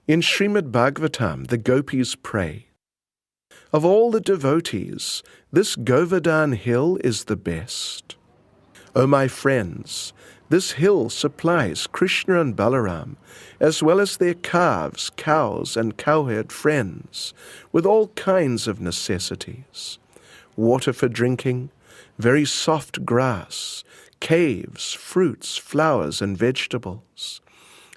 In Srimad Bhagavatam, the gopis pray, "Of all the devotees, this Govardhana Hill is the best. O my friends, this hill supplies Krishna and Balaram, as well as their calves, cows, and cowherd friends, with all kinds of necessities: water for drinking, very soft grass, caves, fruits, flowers, and vegetables.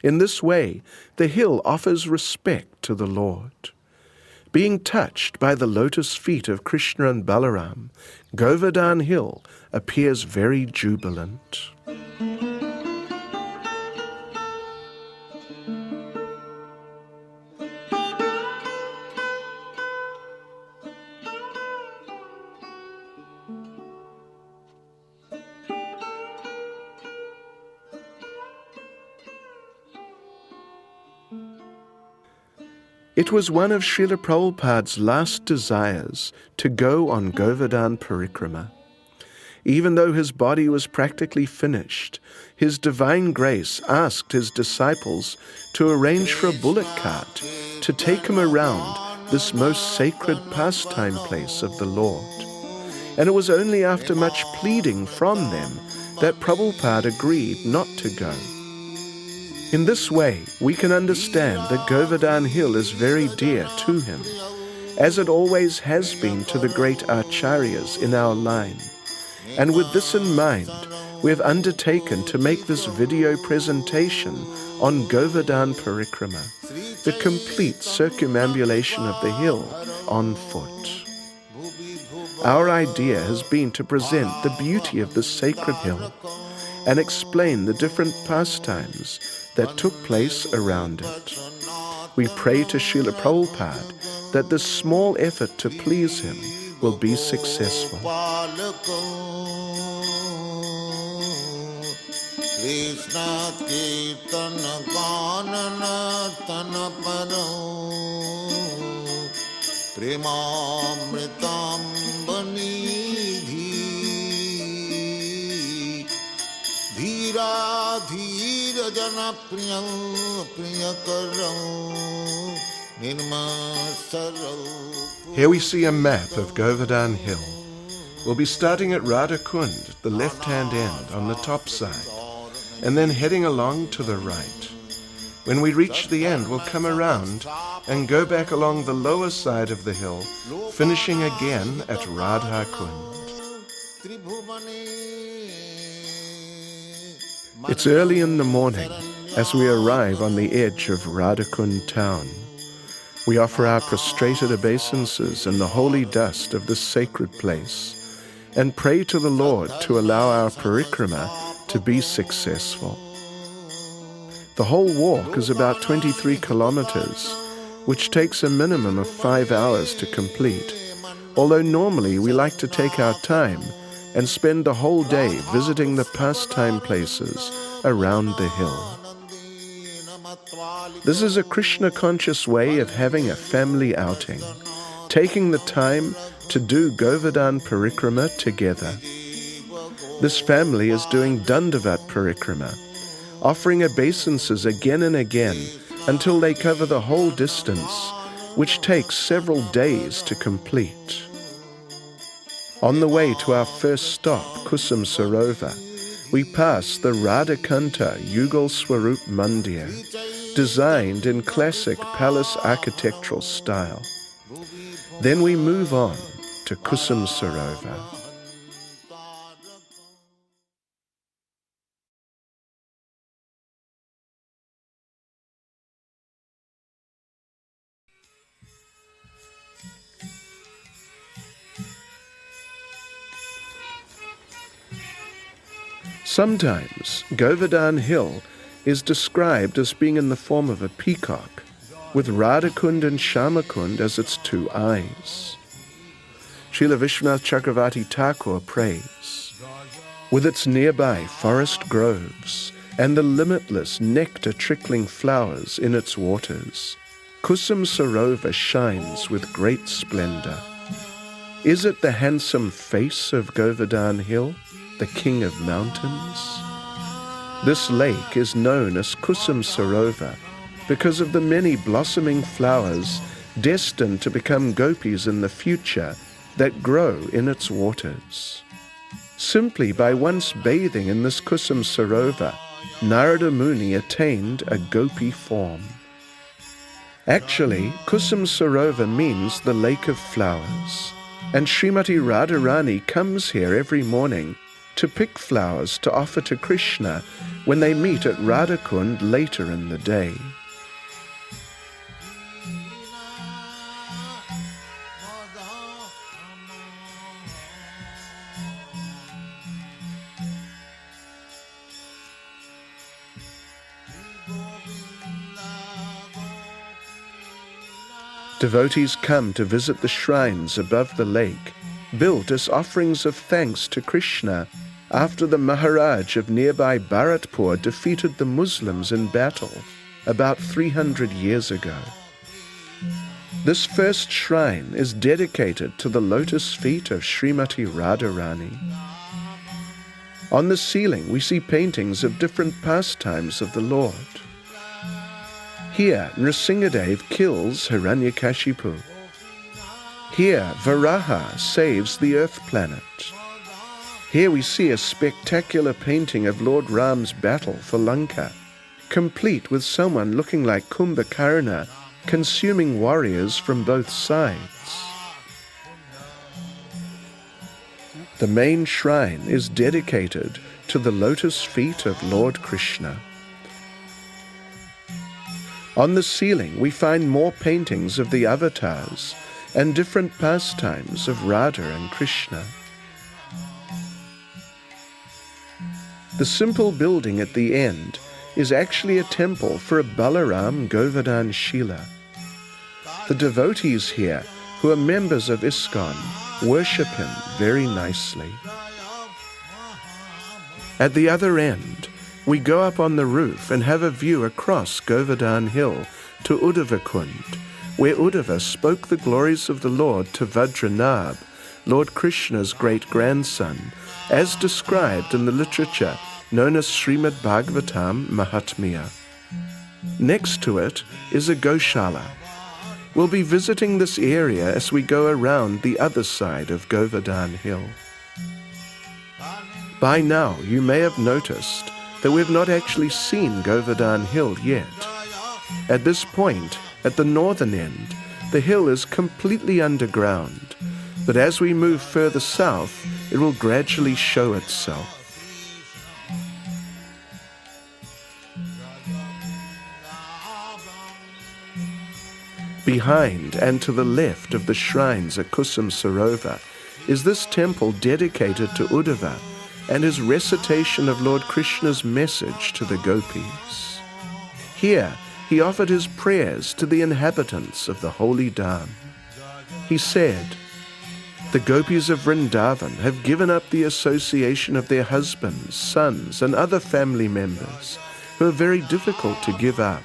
In this way, the hill offers respect to the Lord. Being touched by the lotus feet of Krishna and Balaram, Govardhana Hill appears very jubilant." It was one of Srila Prabhupada's last desires to go on Govardhana Parikrama. Even though his body was practically finished, His Divine Grace asked His disciples to arrange for a bullock cart to take him around this most sacred pastime place of the Lord. And it was only after much pleading from them that Prabhupada agreed not to go. In this way, we can understand that Govardhana Hill is very dear to him, as it always has been to the great acharyas in our line. And with this in mind, we have undertaken to make this video presentation on Govardhana Parikrama, the complete circumambulation of the hill on foot. Our idea has been to present the beauty of this sacred hill and explain the different pastimes that took place around it. We pray to Srila Prabhupada that this small effort to please him will be successful. Krishna Kirtana Ganana Tana Paro Premamritam Banidhi Dhira Dhira Jana Priyakaram Nirmasaram. Here we see a map of Govardhana Hill. We'll be starting at Radhakund, the left-hand end on the top side, and then heading along to the right. When we reach the end, we'll come around and go back along the lower side of the hill, finishing again at Radhakund. It's early in the morning as we arrive on the edge of Radhakund town. We offer our prostrated obeisances in the holy dust of this sacred place and pray to the Lord to allow our parikrama to be successful. The whole walk is about 23 kilometers, which takes a minimum of 5 hours to complete, although normally we like to take our time and spend the whole day visiting the pastime places around the hill. This is a Krishna-conscious way of having a family outing, taking the time to do Govardhana Parikrama together. This family is doing Dandavat Parikrama, offering obeisances again and again until they cover the whole distance, which takes several days to complete. On the way to our first stop, Kusum Sarovar, we pass the Radhakanta Yugal Swarup Mandir, designed in classic palace architectural style. Then we move on to Kusum Sarovar. Sometimes Govardhana Hill is described as being in the form of a peacock, with Radhakund and Shyamakund as its two eyes. Srila Vishwanath Chakravarti Thakur prays, with its nearby forest groves and the limitless nectar-trickling flowers in its waters, Kusum Sarovar shines with great splendor. Is it the handsome face of Govardhana Hill, the king of mountains? This lake is known as Kusum Sarovar because of the many blossoming flowers destined to become gopis in the future that grow in its waters. Simply by once bathing in this Kusum Sarovar, Narada Muni attained a gopi form. Actually, Kusum Sarovar means the lake of flowers, and Srimati Radharani comes here every morning to pick flowers to offer to Krishna when they meet at Radhakund later in the day. Devotees come to visit the shrines above the lake, built as offerings of thanks to Krishna after the Maharaj of nearby Bharatpur defeated the Muslims in battle about 300 years ago. This first shrine is dedicated to the lotus feet of Srimati Radharani. On the ceiling we see paintings of different pastimes of the Lord. Here, Nrsingadev kills Hiranyakashipu. Here, Varaha saves the earth planet. Here we see a spectacular painting of Lord Ram's battle for Lanka, complete with someone looking like Kumbhakarna consuming warriors from both sides. The main shrine is dedicated to the lotus feet of Lord Krishna. On the ceiling we find more paintings of the avatars and different pastimes of Radha and Krishna. The simple building at the end is actually a temple for a Balaram Govardhana Shila. The devotees here, who are members of ISKCON, worship him very nicely. At the other end, we go up on the roof and have a view across Govardhana Hill to Uddhavakund, where Uddhava spoke the glories of the Lord to Vajranabh, Lord Krishna's great-grandson, as described in the literature known as Srimad Bhagavatam Mahatmya. Next to it is a Goshala. We'll be visiting this area as we go around the other side of Govardhana Hill. By now you may have noticed that we've not actually seen Govardhana Hill yet. At this point, at the northern end, the hill is completely underground, but as we move further south, it will gradually show itself. Behind and to the left of the shrines at Kusum Sarovar is this temple dedicated to Uddhava and his recitation of Lord Krishna's message to the gopis. Here, he offered his prayers to the inhabitants of the holy Dham. He said, "The gopis of Vrindavan have given up the association of their husbands, sons, and other family members who are very difficult to give up,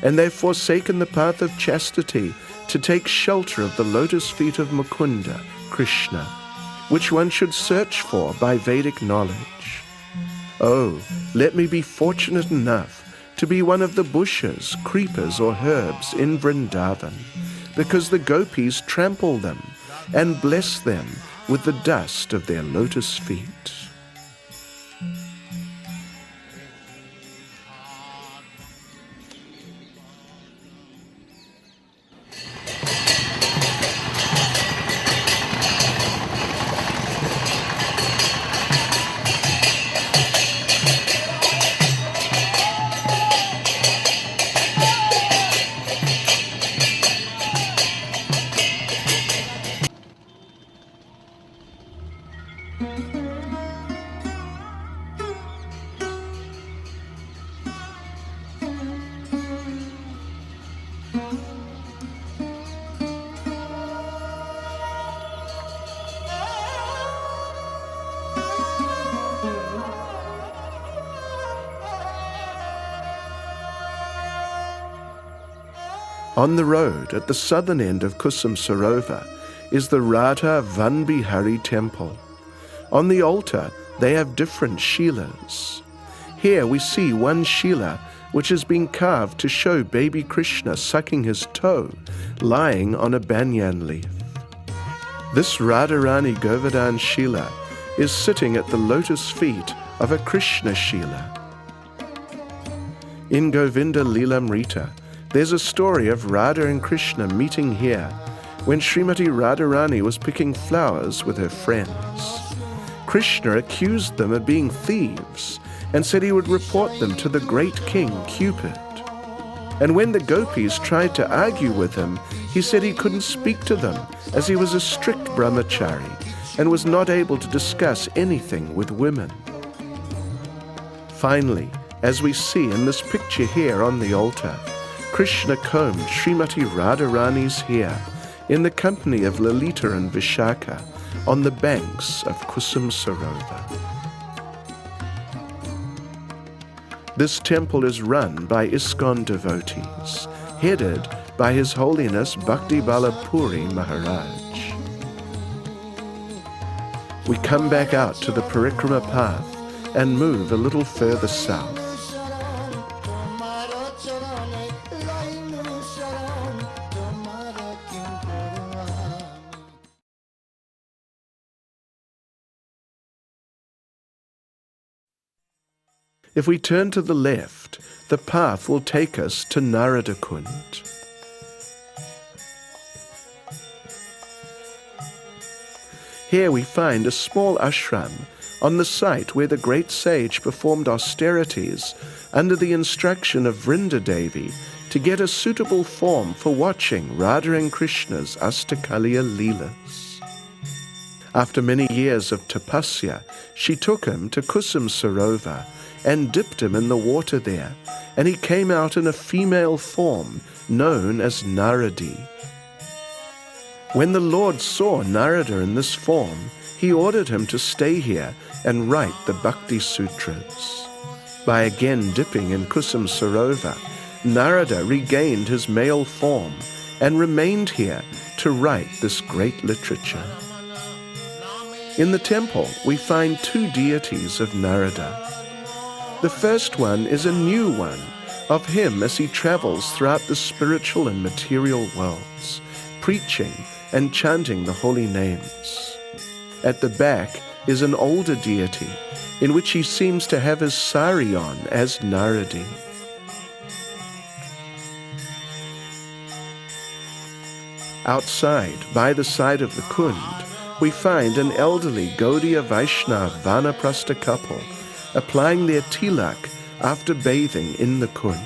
and they've forsaken the path of chastity to take shelter of the lotus feet of Mukunda, Krishna, which one should search for by Vedic knowledge. Oh, let me be fortunate enough to be one of the bushes, creepers, or herbs in Vrindavan, because the gopis trample them and bless them with the dust of their lotus feet." On the road at the southern end of Kusum Sarovar is the Radha Van Bihari temple. On the altar they have different shilas. Here we see one Shila which has been carved to show baby Krishna sucking his toe, lying on a banyan leaf. This Radharani Govardhan Shila is sitting at the lotus feet of a Krishna Shila. In Govinda Lilamrita, there's a story of Radha and Krishna meeting here when Srimati Radharani was picking flowers with her friends. Krishna accused them of being thieves and said he would report them to the great king Cupid. And when the gopis tried to argue with him, he said he couldn't speak to them as he was a strict brahmachari and was not able to discuss anything with women. Finally, as we see in this picture here on the altar, Krishna combed Srimati Radharani's hair in the company of Lalita and Vishaka on the banks of Kusum Sarovar. This temple is run by ISKCON devotees, headed by His Holiness Bhakti Balapuri Maharaj. We come back out to the Parikrama path and move a little further south. If we turn to the left, the path will take us to Narada Kund. Here we find a small ashram on the site where the great sage performed austerities under the instruction of Vrindadevi to get a suitable form for watching Radha and Krishna's Astakaliya Leelas. After many years of tapasya, she took him to Kusum Sarovar and dipped him in the water there, and he came out in a female form known as Naradi. When the Lord saw Narada in this form, he ordered him to stay here and write the Bhakti Sutras. By again dipping in Kusum Sarovar, Narada regained his male form and remained here to write this great literature. In the temple, we find two deities of Narada. The first one is a new one of him as he travels throughout the spiritual and material worlds, preaching and chanting the holy names. At the back is an older deity in which he seems to have his sari on as Naradi. Outside, by the side of the Kund, we find an elderly Gaudiya Vaishnava Vanaprastha couple applying their tilak after bathing in the Kund.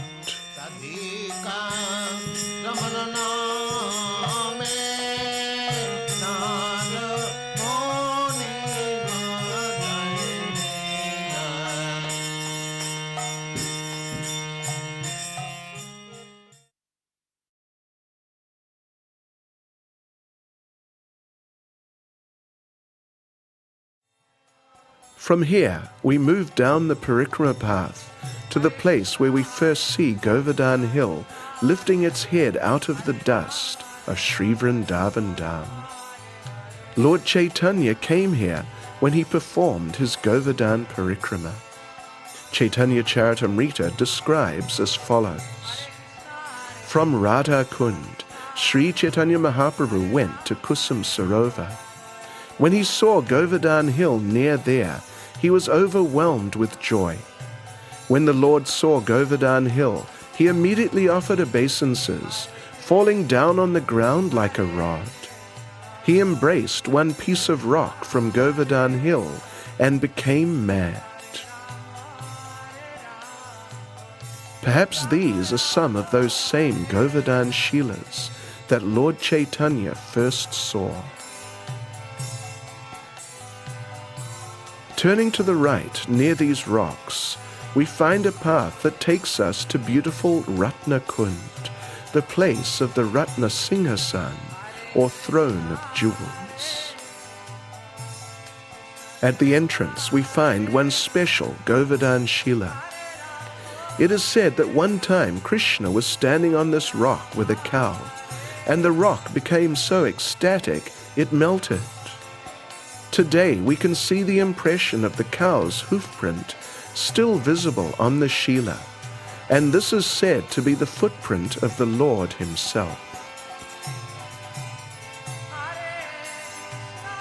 From here, we move down the Parikrama path to the place where we first see Govardhana Hill lifting its head out of the dust of Sri Vrindavan Dham. Lord Chaitanya came here when he performed his Govardhan Parikrama. Chaitanya Charitamrita describes as follows. From Radha Kund, Sri Chaitanya Mahaprabhu went to Kusum Sarovar. When he saw Govardhana Hill near there, he was overwhelmed with joy. When the Lord saw Govardhana Hill, he immediately offered obeisances, falling down on the ground like a rod. He embraced one piece of rock from Govardhana Hill and became mad. Perhaps these are some of those same Govardhan Shilas that Lord Chaitanya first saw. Turning to the right, near these rocks, we find a path that takes us to beautiful Ratna Kund, the place of the Ratna Singhasan, or throne of jewels. At the entrance, we find one special Govardhan Shila. It is said that one time Krishna was standing on this rock with a cow, and the rock became so ecstatic it melted. Today we can see the impression of the cow's hoofprint still visible on the Shila, and this is said to be the footprint of the Lord himself.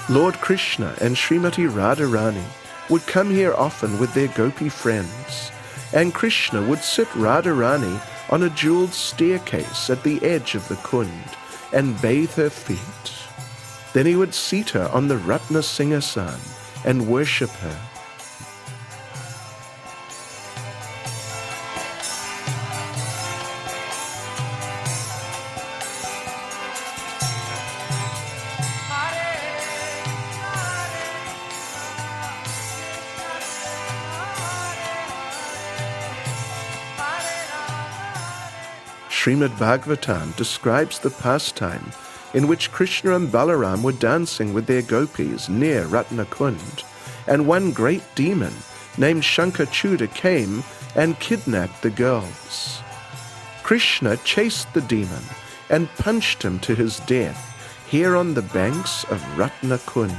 Lord Krishna and Srimati Radharani would come here often with their gopi friends, and Krishna would sit Radharani on a jeweled staircase at the edge of the Kund and bathe her feet. Then he would seat her on the Ratna Singhasan and worship her. Srimad Bhagavatam describes the pastime in which Krishna and Balaram were dancing with their gopis near Ratnakund, and one great demon named Shankachuda came and kidnapped the girls. Krishna chased the demon and punched him to his death here on the banks of Ratnakund.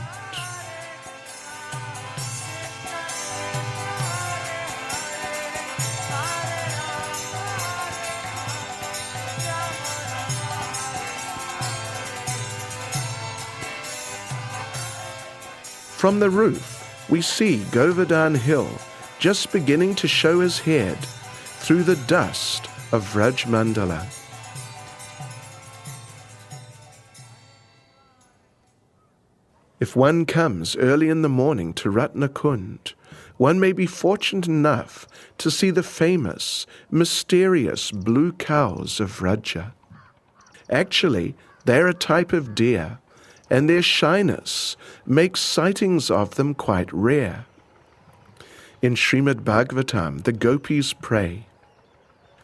From the roof, we see Govardhana Hill just beginning to show his head through the dust of Vraj Mandala. If one comes early in the morning to Ratnakund, one may be fortunate enough to see the famous, mysterious blue cows of Vraja. Actually, they're a type of deer, and their shyness makes sightings of them quite rare. In Srimad Bhagavatam, the gopis pray,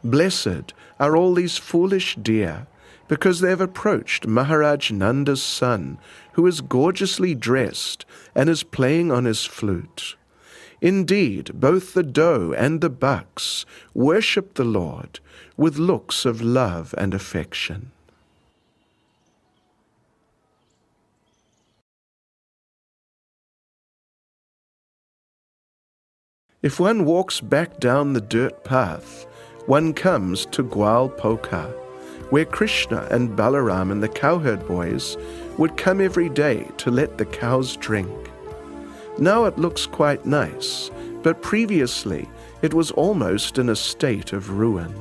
"Blessed are all these foolish deer, because they have approached Maharaj Nanda's son, who is gorgeously dressed and is playing on his flute. Indeed, both the doe and the bucks worship the Lord with looks of love and affection." If one walks back down the dirt path, one comes to Gwal Poka, where Krishna and Balaram and the cowherd boys would come every day to let the cows drink. Now it looks quite nice, but previously it was almost in a state of ruin.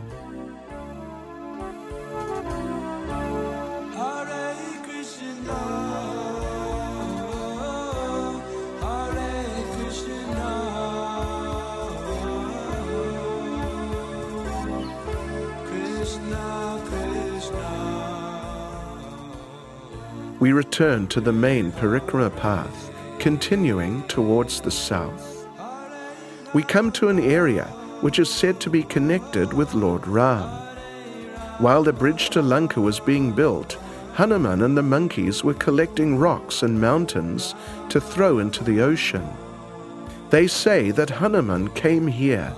We return to the main parikrama path, continuing towards the south. We come to an area which is said to be connected with Lord Ram. While the bridge to Lanka was being built, Hanuman and the monkeys were collecting rocks and mountains to throw into the ocean. They say that Hanuman came here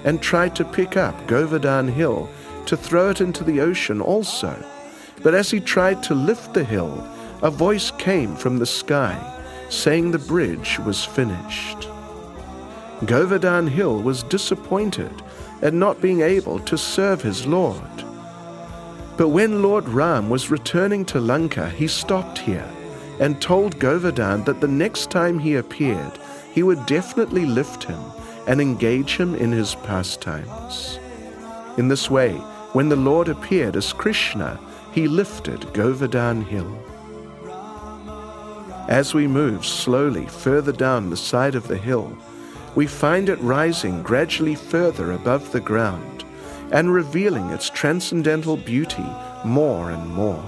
and tried to pick up Govardhana Hill to throw it into the ocean also, but as he tried to lift the hill, a voice came from the sky saying the bridge was finished. Govardhana Hill was disappointed at not being able to serve his Lord. But when Lord Ram was returning to Lanka, he stopped here and told Govardhan that the next time he appeared, he would definitely lift him and engage him in his pastimes. In this way, when the Lord appeared as Krishna, he lifted Govardhana Hill. As we move slowly further down the side of the hill, we find it rising gradually further above the ground and revealing its transcendental beauty more and more.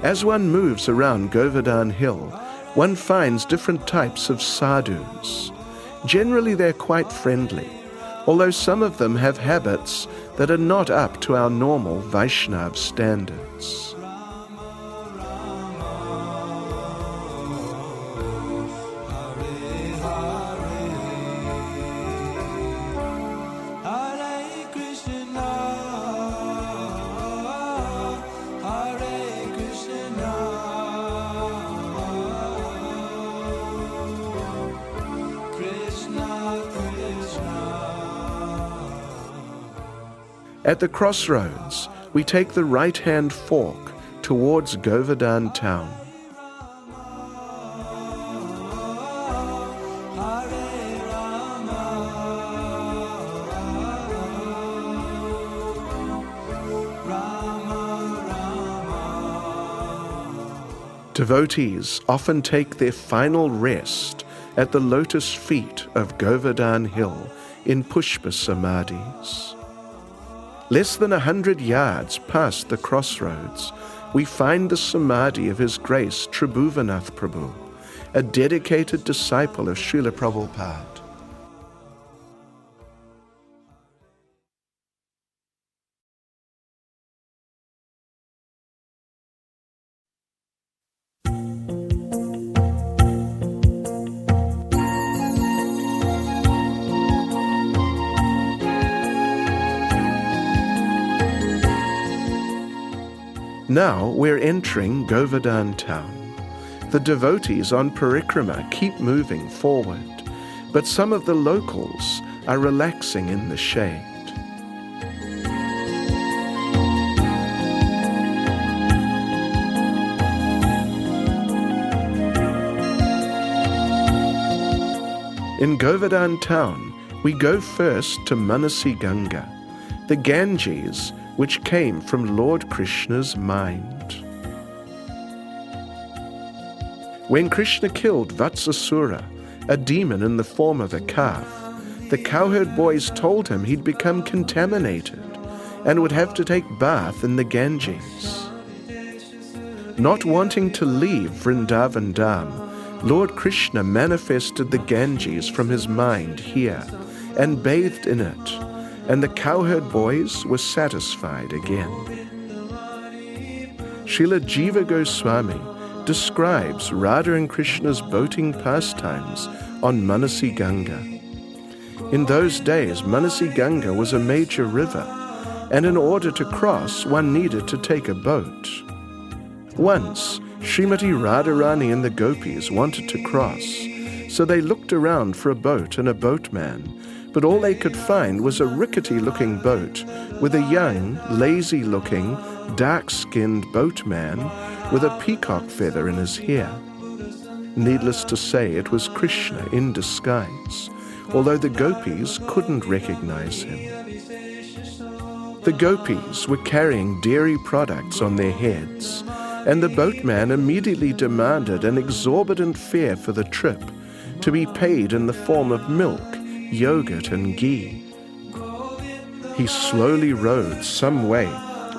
As one moves around Govardhana Hill, one finds different types of sadhus. Generally they're quite friendly, although some of them have habits that are not up to our normal Vaishnav standards. At the crossroads, we take the right-hand fork towards Govardhana town. Devotees often take their final rest at the lotus feet of Govardhana Hill in Pushpa Samadhis. Less than 100 yards past the crossroads, we find the Samadhi of His Grace Tribhuvanath Prabhu, a dedicated disciple of Srila Prabhupada. Now we're entering Govardhana town. The devotees on parikrama keep moving forward, but some of the locals are relaxing in the shade. In Govardhana town, we go first to Manasi Ganga, the Ganges which came from Lord Krishna's mind. When Krishna killed Vatsasura, a demon in the form of a calf, the cowherd boys told him he'd become contaminated and would have to take bath in the Ganges. Not wanting to leave Vrindavan Dham, Lord Krishna manifested the Ganges from his mind here and bathed in it, and the cowherd boys were satisfied again. Srila Jiva Goswami describes Radha and Krishna's boating pastimes on Manasi Ganga. In those days, Manasi Ganga was a major river, and in order to cross, one needed to take a boat. Once, Srimati Radharani and the gopis wanted to cross, so they looked around for a boat and a boatman, but all they could find was a rickety-looking boat with a young, lazy-looking, dark-skinned boatman with a peacock feather in his hair. Needless to say, it was Krishna in disguise, although the gopis couldn't recognize him. The gopis were carrying dairy products on their heads, and the boatman immediately demanded an exorbitant fare for the trip, to be paid in the form of milk, yogurt and ghee. He slowly rowed some way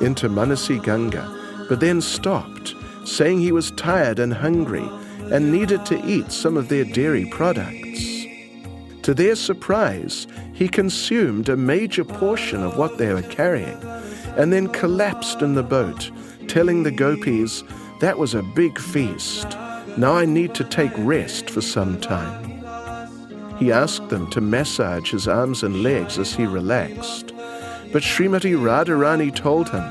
into Manasi Ganga, but then stopped, saying he was tired and hungry and needed to eat some of their dairy products. To their surprise, he consumed a major portion of what they were carrying and then collapsed in the boat, telling the gopis, "That was a big feast. Now I need to take rest for some time." He asked them to massage his arms and legs as he relaxed. But Srimati Radharani told him,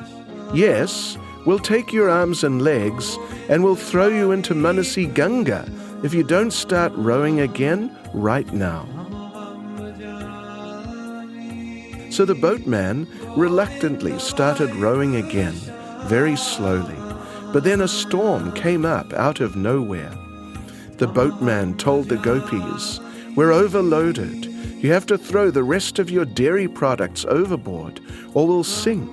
"Yes, we'll take your arms and legs and we'll throw you into Manasi Ganga if you don't start rowing again right now." So the boatman reluctantly started rowing again, very slowly. But then a storm came up out of nowhere. The boatman told the gopis, "We're overloaded. You have to throw the rest of your dairy products overboard or we'll sink."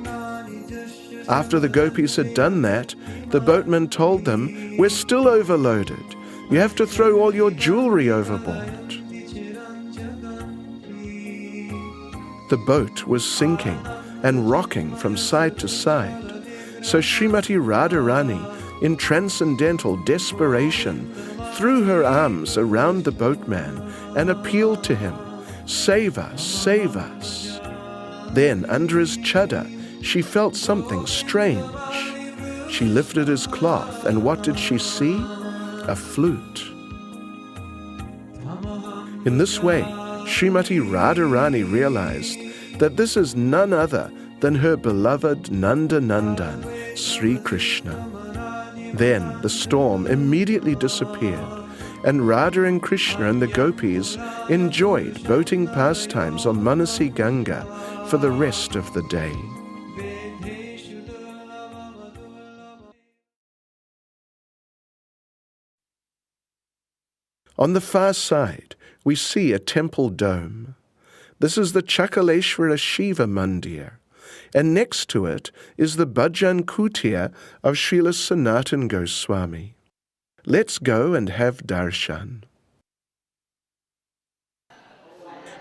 After the gopis had done that, the boatman told them, "We're still overloaded. You have to throw all your jewelry overboard." The boat was sinking and rocking from side to side. So Srimati Radharani, in transcendental desperation, threw her arms around the boatman and appealed to him, "Save us, save us." Then, under his chadar, she felt something strange. She lifted his cloth, and what did she see? A flute. In this way, Srimati Radharani realized that this is none other than her beloved Nanda Nandan, Sri Krishna. Then the storm immediately disappeared, and Radha and Krishna and the gopis enjoyed boating pastimes on Manasi Ganga for the rest of the day. On the far side, we see a temple dome. This is the Chakaleshwara Shiva Mandir, and next to it is the Bhajan Kutir of Srila Sanatan Goswami. Let's go and have darshan.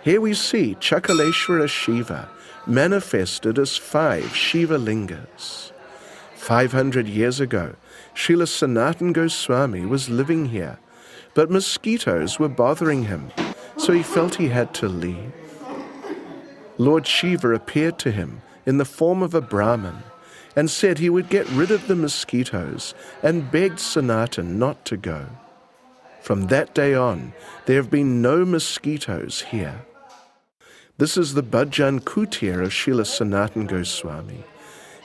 Here we see Chakaleshwara Shiva manifested as 5 Shiva Lingas. 500 years ago, Srila Sanatan Goswami was living here, but mosquitoes were bothering him, so he felt he had to leave. Lord Shiva appeared to him in the form of a Brahmin and said he would get rid of the mosquitoes and begged Sanatan not to go. From that day on, there have been no mosquitoes here. This is the Bhajan Kutir of Srila Sanatan Goswami.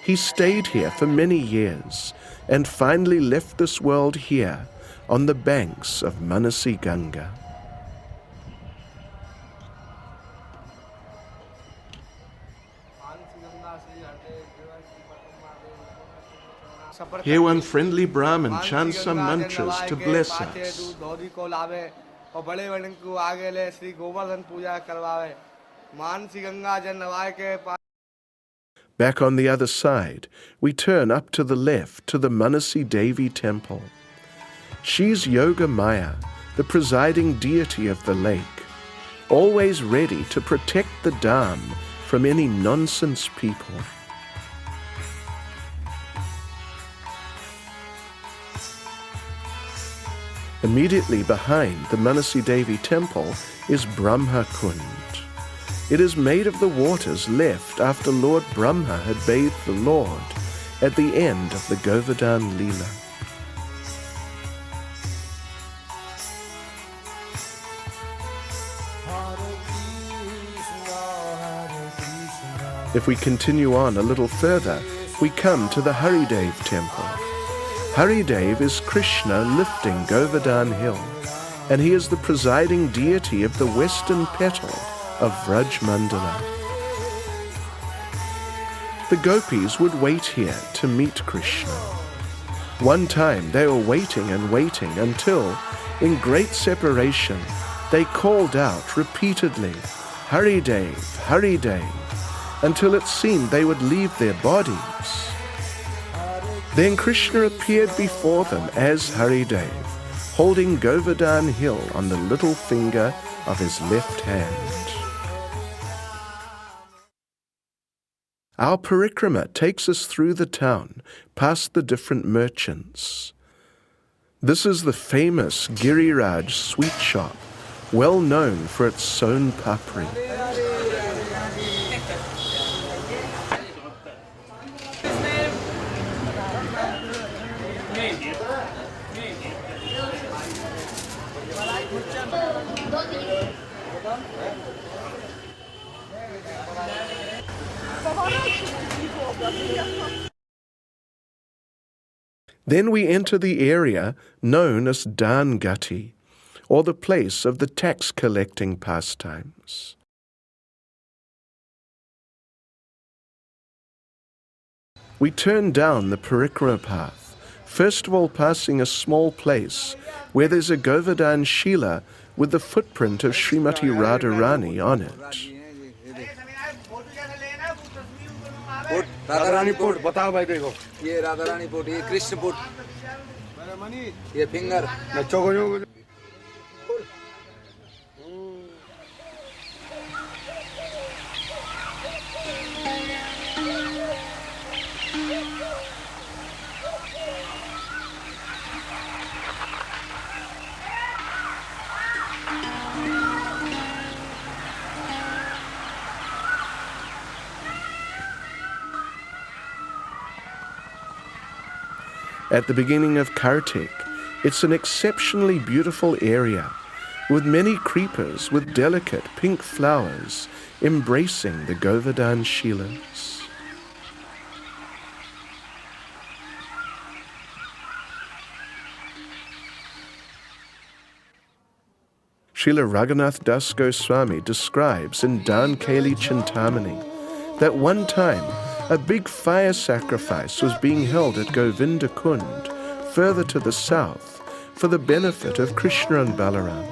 He stayed here for many years and finally left this world here on the banks of Manasi Ganga. Here one friendly Brahmin chants some mantras to bless us. Back on the other side, we turn up to the left to the Manasi Devi temple. She's Yoga Maya, the presiding deity of the lake, always ready to protect the dam from any nonsense people. Immediately behind the Manasi Devi temple is Brahma Kund. It is made of the waters left after Lord Brahma had bathed the Lord at the end of the Govardhana Lila. If we continue on a little further, we come to the Haridev temple. Haridev is Krishna lifting Govardhana Hill, and he is the presiding deity of the western petal of Vraj Mandala. The gopis would wait here to meet Krishna. One time they were waiting and waiting until, in great separation, they called out repeatedly, Haridev, Haridev, until it seemed they would leave their bodies. Then Krishna appeared before them as Haridev, holding Govardhana Hill on the little finger of his left hand. Our parikrama takes us through the town, past the different merchants. This is the famous Giriraj sweet shop, well known for its son papri. Then we enter the area known as Dan Gati, or the place of the tax-collecting pastimes. We turn down the parikrama path, first of all passing a small place where there's a Govardhan Shila with the footprint of Srimati Radharani on it. Radha Rani पोट बताओ भाई देखो ये Radha Rani pot ये Krishna pot ये finger बच्चों को At the beginning of Kartik, it's an exceptionally beautiful area with many creepers with delicate pink flowers embracing the Govardhan Shilas. Srila Raghunath Das Goswami describes in Dan Keli Chintamani that one time a big fire sacrifice was being held at Govinda Kund, further to the south, for the benefit of Krishna and Balaram.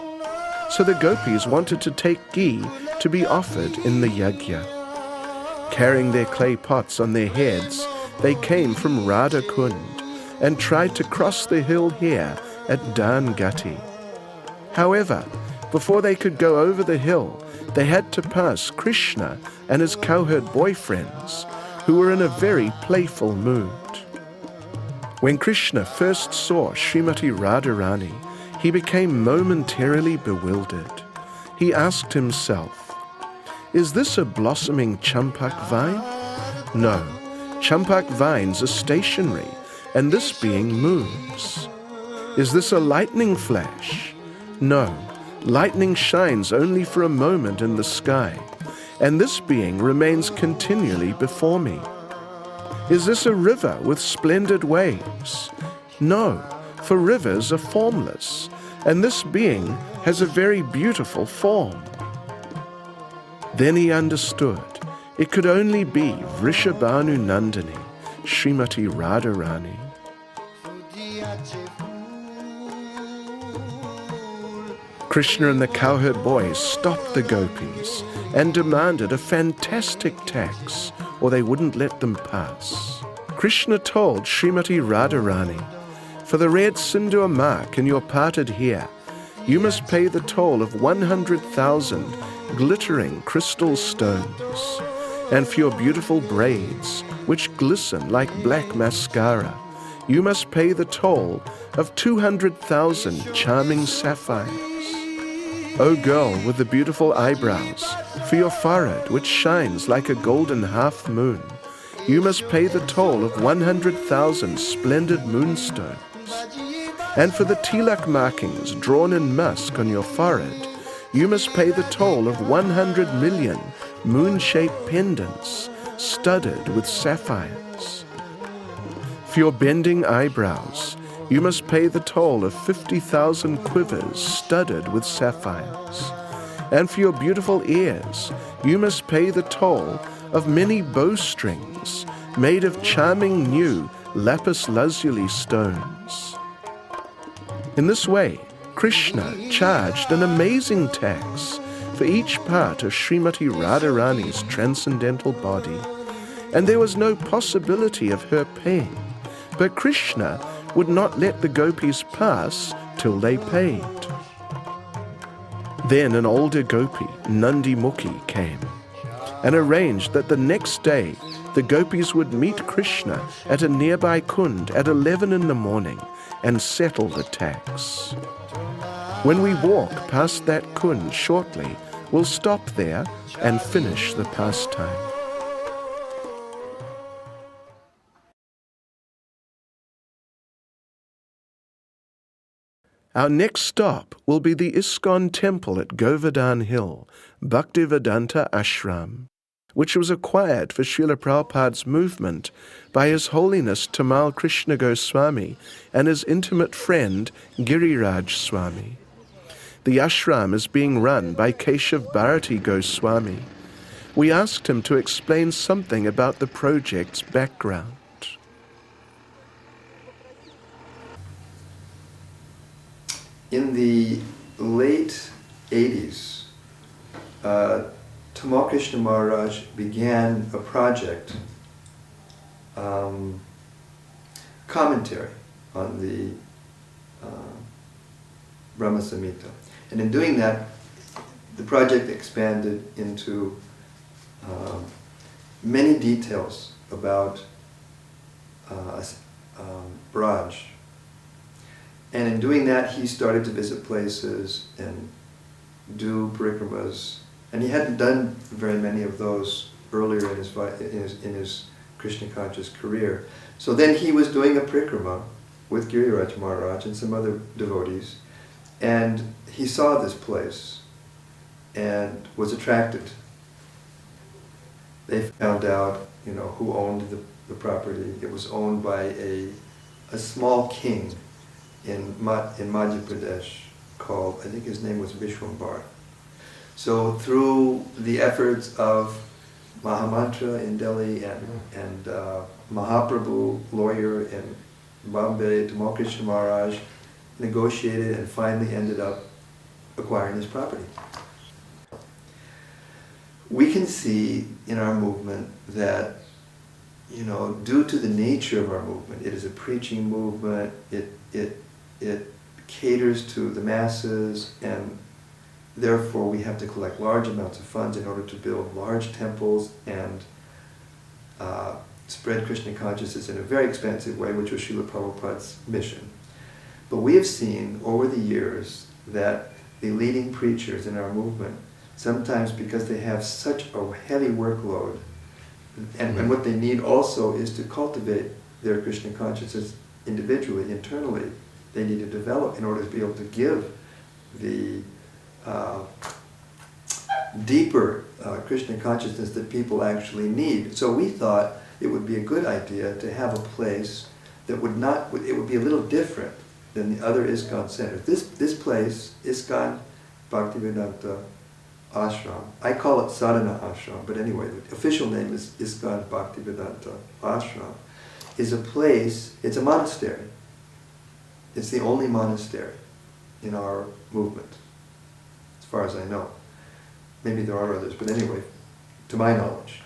So the gopis wanted to take ghee to be offered in the yajna. Carrying their clay pots on their heads, they came from Radha Kund and tried to cross the hill here at Dan Gati. However, before they could go over the hill, they had to pass Krishna and his cowherd boyfriends, who were in a very playful mood. When Krishna first saw Srimati Radharani, he became momentarily bewildered. He asked himself, "Is this a blossoming champak vine? No, champak vines are stationary, and this being moves. Is this a lightning flash? No, lightning shines only for a moment in the sky, and this being remains continually before me. Is this a river with splendid waves? No, for rivers are formless, and this being has a very beautiful form." Then he understood it could only be Vrishabhanu Nandini, Srimati Radharani. Krishna and the cowherd boys stopped the gopis and demanded a fantastic tax, or they wouldn't let them pass. Krishna told Srimati Radharani, "For the red sindoor mark in your parted hair, you must pay the toll of 100,000 glittering crystal stones. And for your beautiful braids, which glisten like black mascara, you must pay the toll of 200,000 charming sapphires. O girl with the beautiful eyebrows, for your forehead, which shines like a golden half moon, you must pay the toll of 100,000 splendid moonstones. And for the tilak markings drawn in musk on your forehead, you must pay the toll of 100 million moon-shaped pendants studded with sapphires. For your bending eyebrows, you must pay the toll of 50,000 quivers studded with sapphires. And for your beautiful ears, you must pay the toll of many bowstrings made of charming new lapis lazuli stones." In this way, Krishna charged an amazing tax for each part of Srimati Radharani's transcendental body, and there was no possibility of her paying, but Krishna would not let the gopis pass till they paid. Then an older gopi, Nandi Mukhi, came and arranged that the next day the gopis would meet Krishna at a nearby kund at 11 in the morning and settle the tax. When we walk past that kund shortly, we'll stop there and finish the pastime. Our next stop will be the ISKCON temple at Govardhana Hill, Bhaktivedanta Ashram, which was acquired for Srila Prabhupada's movement by His Holiness Tamal Krishna Goswami and his intimate friend Giriraj Swami. The ashram is being run by Keshav Bharati Goswami. We asked him to explain something about the project's background. In the late 80s, Tamal Krishna Maharaj began a project, commentary on the Brahma Samhita. And in doing that, the project expanded into many details about Braj. And in doing that, he started to visit places and do parikramas. And he hadn't done very many of those earlier in his Krishna conscious career. So then he was doing a parikrama with Giriraj Maharaj and some other devotees. And he saw this place and was attracted. They found out, who owned the property. It was owned by a small king in Madhya Pradesh called, I think his name was Vishwambar. So through the efforts of Mahamantra in Delhi and Mahaprabhu, lawyer in Bombay, Tamal Krishna Maharaj, negotiated and finally ended up acquiring this property. We can see in our movement that, due to the nature of our movement, it is a preaching movement, it caters to the masses, and therefore we have to collect large amounts of funds in order to build large temples and spread Krishna consciousness in a very expensive way, which was Srila Prabhupada's mission. But we have seen over the years that the leading preachers in our movement, sometimes because they have such a heavy workload, and what they need also is to cultivate their Krishna consciousness individually, internally. They need to develop in order to be able to give the deeper Krishna consciousness that people actually need. So we thought it would be a good idea to have a place that it would be a little different than the other ISKCON centers. This place, ISKCON Bhaktivedanta Ashram, I call it Sadhana Ashram, but anyway, the official name is ISKCON Bhaktivedanta Ashram, is a place, it's a monastery. It's the only monastery in our movement, as far as I know. Maybe there are others, but anyway, to my knowledge.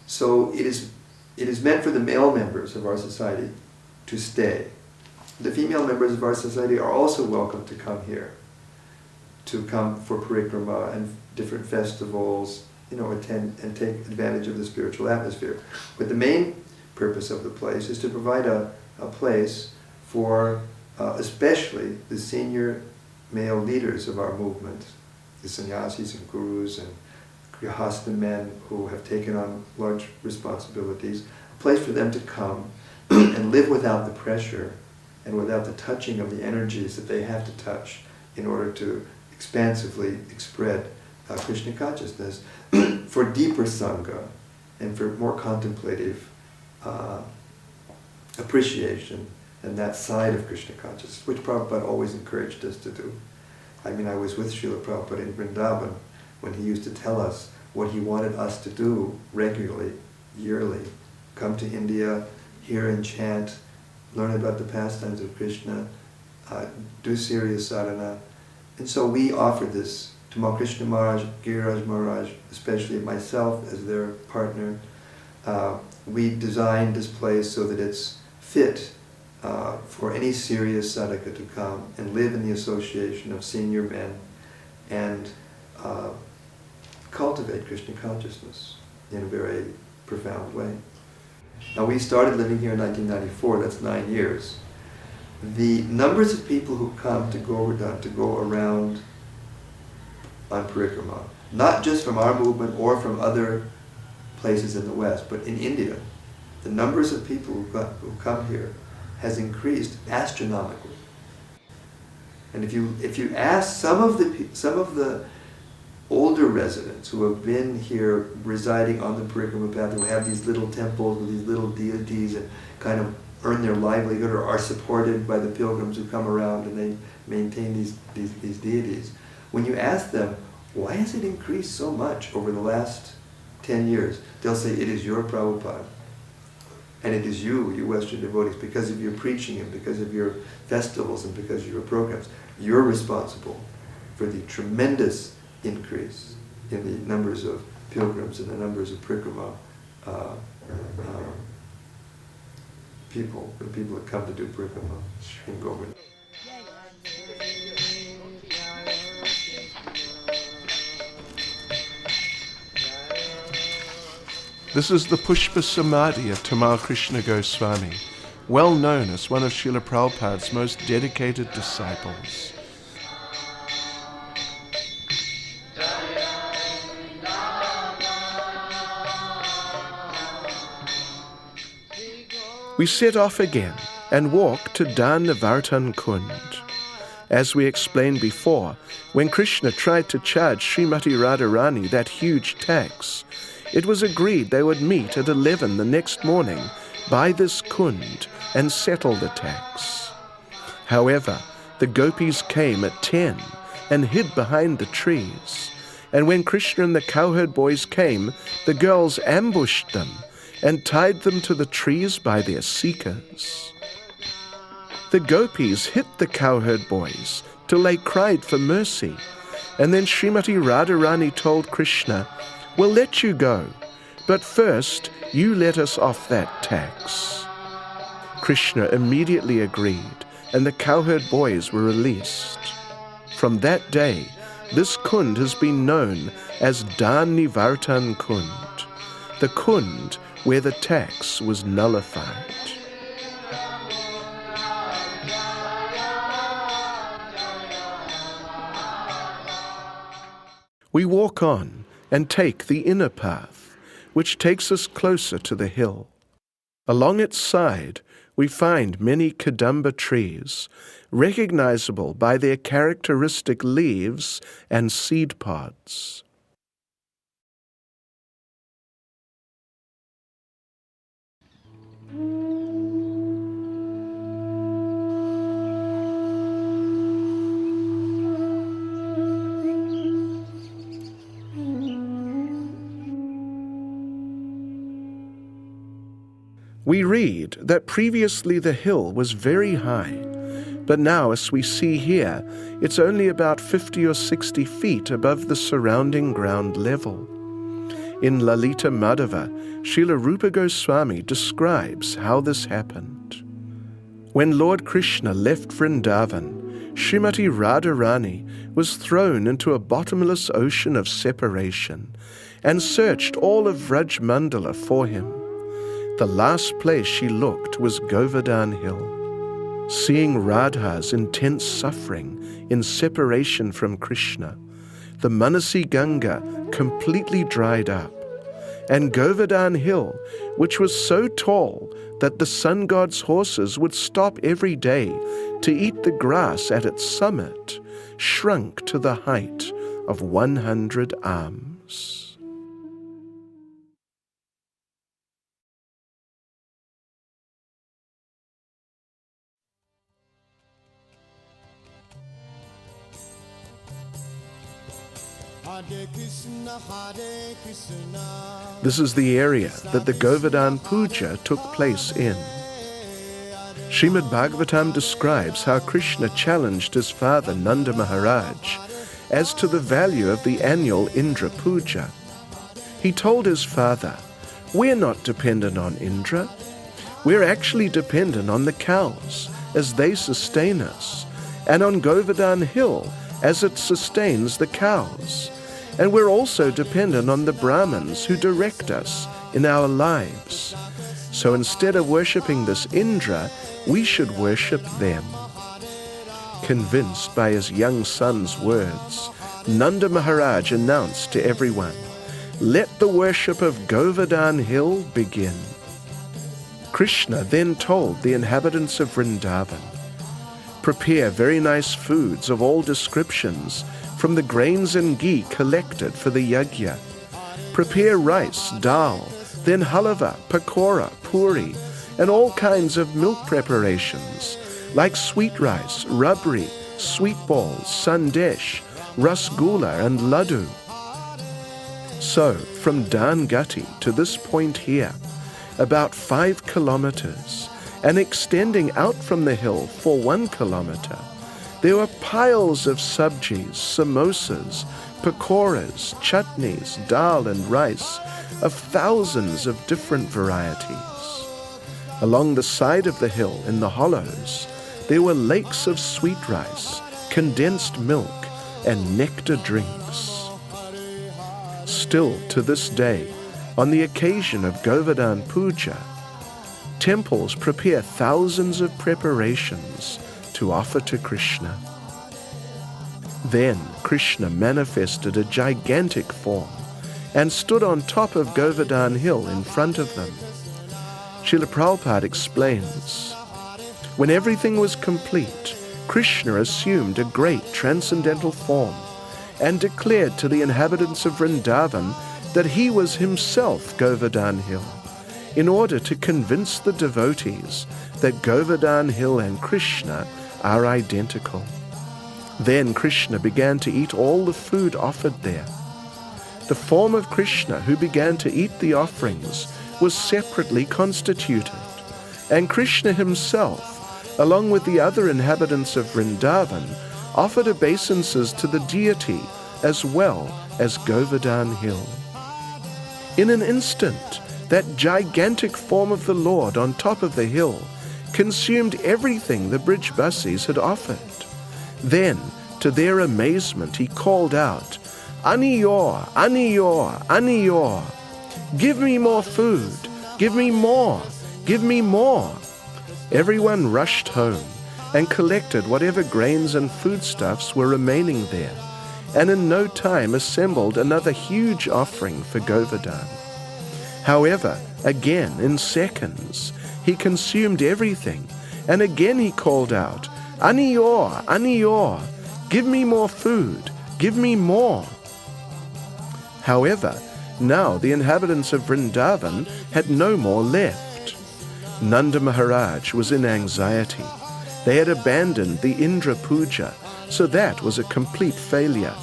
So it is meant for the male members of our society to stay. The female members of our society are also welcome to come here, to come for parikrama and different festivals, attend and take advantage of the spiritual atmosphere. But the main purpose of the place is to provide a place for especially the senior male leaders of our movement, the sannyasis and gurus and grihastha men who have taken on large responsibilities, a place for them to come and live without the pressure and without the touching of the energies that they have to touch in order to expansively spread Krishna consciousness for deeper sangha and for more contemplative appreciation and that side of Krishna consciousness, which Prabhupada always encouraged us to do. I mean, I was with Srila Prabhupada in Vrindavan when he used to tell us what he wanted us to do regularly, yearly. Come to India, hear and chant, learn about the pastimes of Krishna, do serious sadhana. And so we offered this to Tamal Krishna Maharaj, Giriraj Maharaj, especially myself as their partner. We designed this place so that it's fit for any serious sadhaka to come and live in the association of senior men and cultivate Krishna consciousness in a very profound way. Now we started living here in 1994, that's 9 years. The numbers of people who come to Govardhana to go around on parikrama, not just from our movement or from other places in the West, but in India, the numbers of people who come here has increased astronomically. And if you ask some of the older residents who have been here residing on the parikrama path, who have these little temples with these little deities and kind of earn their livelihood or are supported by the pilgrims who come around and they maintain these deities, when you ask them, why has it increased so much over the last 10 years? They'll say, it is your Prabhupada. And it is you Western devotees, because of your preaching and because of your festivals and because of your programs. You're responsible for the tremendous increase in the numbers of pilgrims and the numbers of parikrama people, the people that come to do parikrama in Govardhana. This is the Pushpa Samadhi of Tamal Krishna Goswami, well known as one of Srila Prabhupada's most dedicated disciples. We set off again and walk to Danavartan Kund. As we explained before, when Krishna tried to charge Srimati Radharani that huge tax, it was agreed they would meet at 11 the next morning by this kund and settle the tax. However, The gopis came at 10 and hid behind the trees. And when Krishna and the cowherd boys came, the girls ambushed them and tied them to the trees by their seekers. The gopis hit the cowherd boys till they cried for mercy. And then Srimati Radharani told Krishna, "We'll let you go, but first you let us off that tax." Krishna immediately agreed, and the cowherd boys were released. From that day, this Kund has been known as Dan Nivartan Kund, the Kund where the tax was nullified. We walk on and take the inner path, which takes us closer to the hill. Along its side, we find many Kadamba trees, recognizable by their characteristic leaves and seed pods. We read that previously the hill was very high, but now, as we see here, it's only about 50 or 60 feet above the surrounding ground level. In Lalita Madhava, Srila Rupa Goswami describes how this happened. When Lord Krishna left Vrindavan, Srimati Radharani was thrown into a bottomless ocean of separation and searched all of Vraj Mandala for him. The last place she looked was Govardhana Hill. Seeing Radha's intense suffering in separation from Krishna, the Manasi Ganga completely dried up, and Govardhana Hill, which was so tall that the sun god's horses would stop every day to eat the grass at its summit, shrunk to the height of 100 arms. This is the area that the Govardhan Puja took place in. Srimad Bhagavatam describes how Krishna challenged his father Nanda Maharaj as to the value of the annual Indra Puja. He told his father, "We're not dependent on Indra. We're actually dependent on the cows as they sustain us, and on Govardhan Hill as it sustains the cows. And we're also dependent on the Brahmins who direct us in our lives. So instead of worshipping this Indra, we should worship them." Convinced by his young son's words, Nanda Maharaj announced to everyone, "Let the worship of Govardhan Hill begin." Krishna then told the inhabitants of Vrindavan, "Prepare very nice foods of all descriptions from the grains and ghee collected for the yajna. Prepare rice, dal, then halava, pakora, puri, and all kinds of milk preparations, like sweet rice, rabri, sweet balls, sandesh, rasgulla, and laddu." So, from Dangati to this point here, about 5 kilometers, and extending out from the hill for 1 kilometer, there were piles of sabjis, samosas, pakoras, chutneys, dal and rice of thousands of different varieties. Along the side of the hill in the hollows, there were lakes of sweet rice, condensed milk, and nectar drinks. Still to this day, on the occasion of Govardhan Puja, temples prepare thousands of preparations to offer to Krishna. Then Krishna manifested a gigantic form and stood on top of Govardhan Hill in front of them. Srila Prabhupada explains, when everything was complete, Krishna assumed a great transcendental form and declared to the inhabitants of Vrindavan that he was himself Govardhan Hill, in order to convince the devotees that Govardhan Hill and Krishna are identical. Then Krishna began to eat all the food offered there. The form of Krishna who began to eat the offerings was separately constituted, and Krishna himself, along with the other inhabitants of Vrindavan, offered obeisances to the deity as well as Govardhana Hill. In an instant, that gigantic form of the Lord on top of the hill consumed everything the Brijbasis had offered. Then, to their amazement, he called out, "Aniyor, Aniyor, Aniyor! Give me more food! Give me more! Give me more!" Everyone rushed home and collected whatever grains and foodstuffs were remaining there, and in no time assembled another huge offering for Govardhan. However, again, in seconds, he consumed everything, and again he called out, "Aniyor, Aniyor! Give me more food! Give me more!" However, now the inhabitants of Vrindavan had no more left. Nanda Maharaj was in anxiety. They had abandoned the Indra Puja, so that was a complete failure.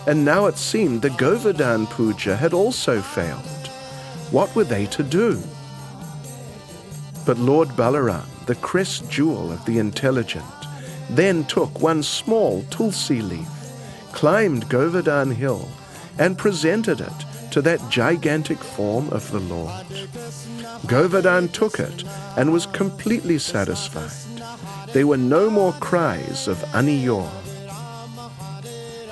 And now it seemed the Govardhan Puja had also failed. What were they to do? But Lord Balaram, the crest jewel of the intelligent, then took one small tulsi leaf, climbed Govardhana Hill, and presented it to that gigantic form of the Lord. Govardhan took it and was completely satisfied. There were no more cries of "Aniyor."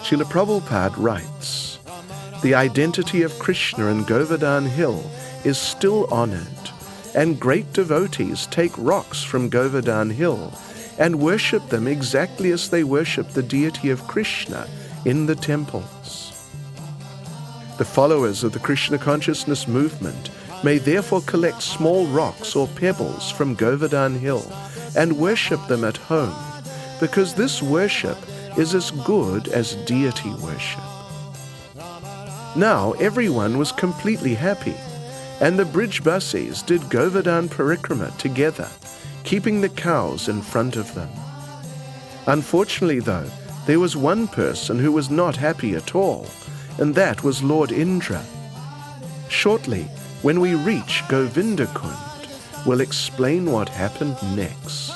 Srila Prabhupada writes, "The identity of Krishna in Govardhana Hill is still honored, and great devotees take rocks from Govardhana Hill and worship them exactly as they worship the deity of Krishna in the temples." The followers of the Krishna consciousness movement may therefore collect small rocks or pebbles from Govardhana Hill and worship them at home, because this worship is as good as deity worship. Now everyone was completely happy, and the Brijbasis did Govardhan Parikrama together, keeping the cows in front of them. Unfortunately, though, there was one person who was not happy at all, and that was Lord Indra. Shortly, when we reach Govindakund, we'll explain what happened next.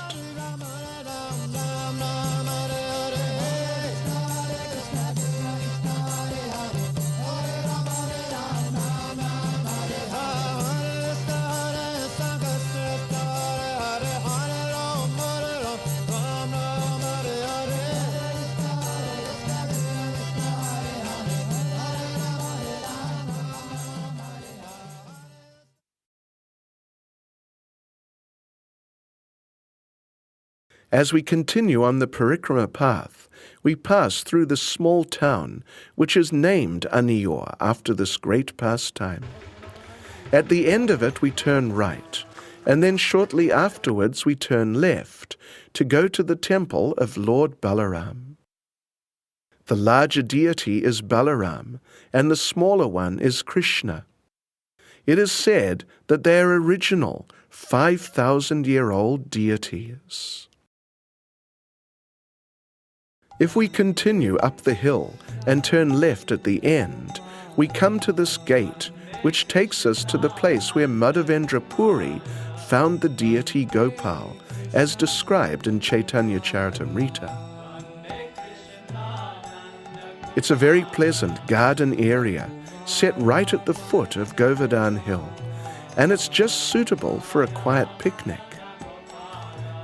As we continue on the Parikrama path, we pass through the small town which is named Aniyor after this great pastime. At the end of it we turn right, and then shortly afterwards we turn left to go to the temple of Lord Balaram. The larger deity is Balaram, and the smaller one is Krishna. It is said that they are original 5,000-year-old deities. If we continue up the hill and turn left at the end, we come to this gate, which takes us to the place where Madhavendra Puri found the deity Gopal, as described in Chaitanya Charitamrita. It's a very pleasant garden area, set right at the foot of Govardhana Hill, and it's just suitable for a quiet picnic.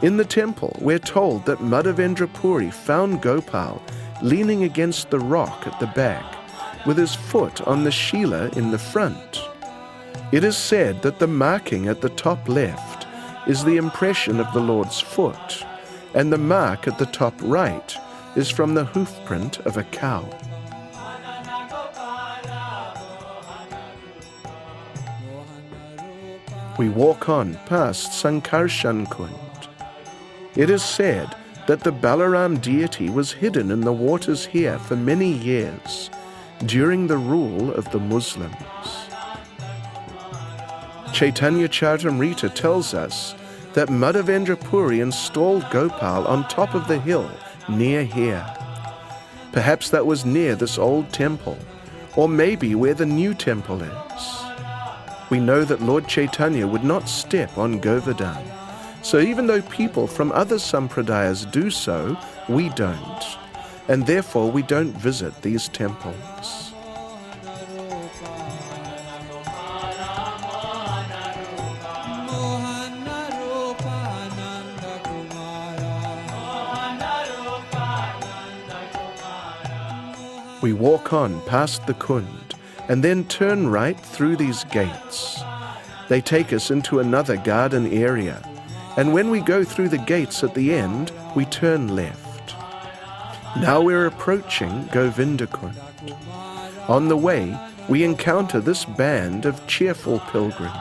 In the temple, we're told that Madhavendra Puri found Gopal leaning against the rock at the back, with his foot on the Shila in the front. It is said that the marking at the top left is the impression of the Lord's foot, and the mark at the top right is from the hoof print of a cow. We walk on past Sankarshan Kund. It is said that the Balaram deity was hidden in the waters here for many years during the rule of the Muslims. Chaitanya Charitamrita tells us that Madhavendra Puri installed Gopal on top of the hill near here. Perhaps that was near this old temple, or maybe where the new temple is. We know that Lord Chaitanya would not step on Govardhan, so even though people from other sampradayas do so, we don't, and therefore we don't visit these temples. We walk on past the Kund and then turn right through these gates. They take us into another garden area, and when we go through the gates at the end, we turn left. Now we're approaching Govinda Kund. On the way, we encounter this band of cheerful pilgrims.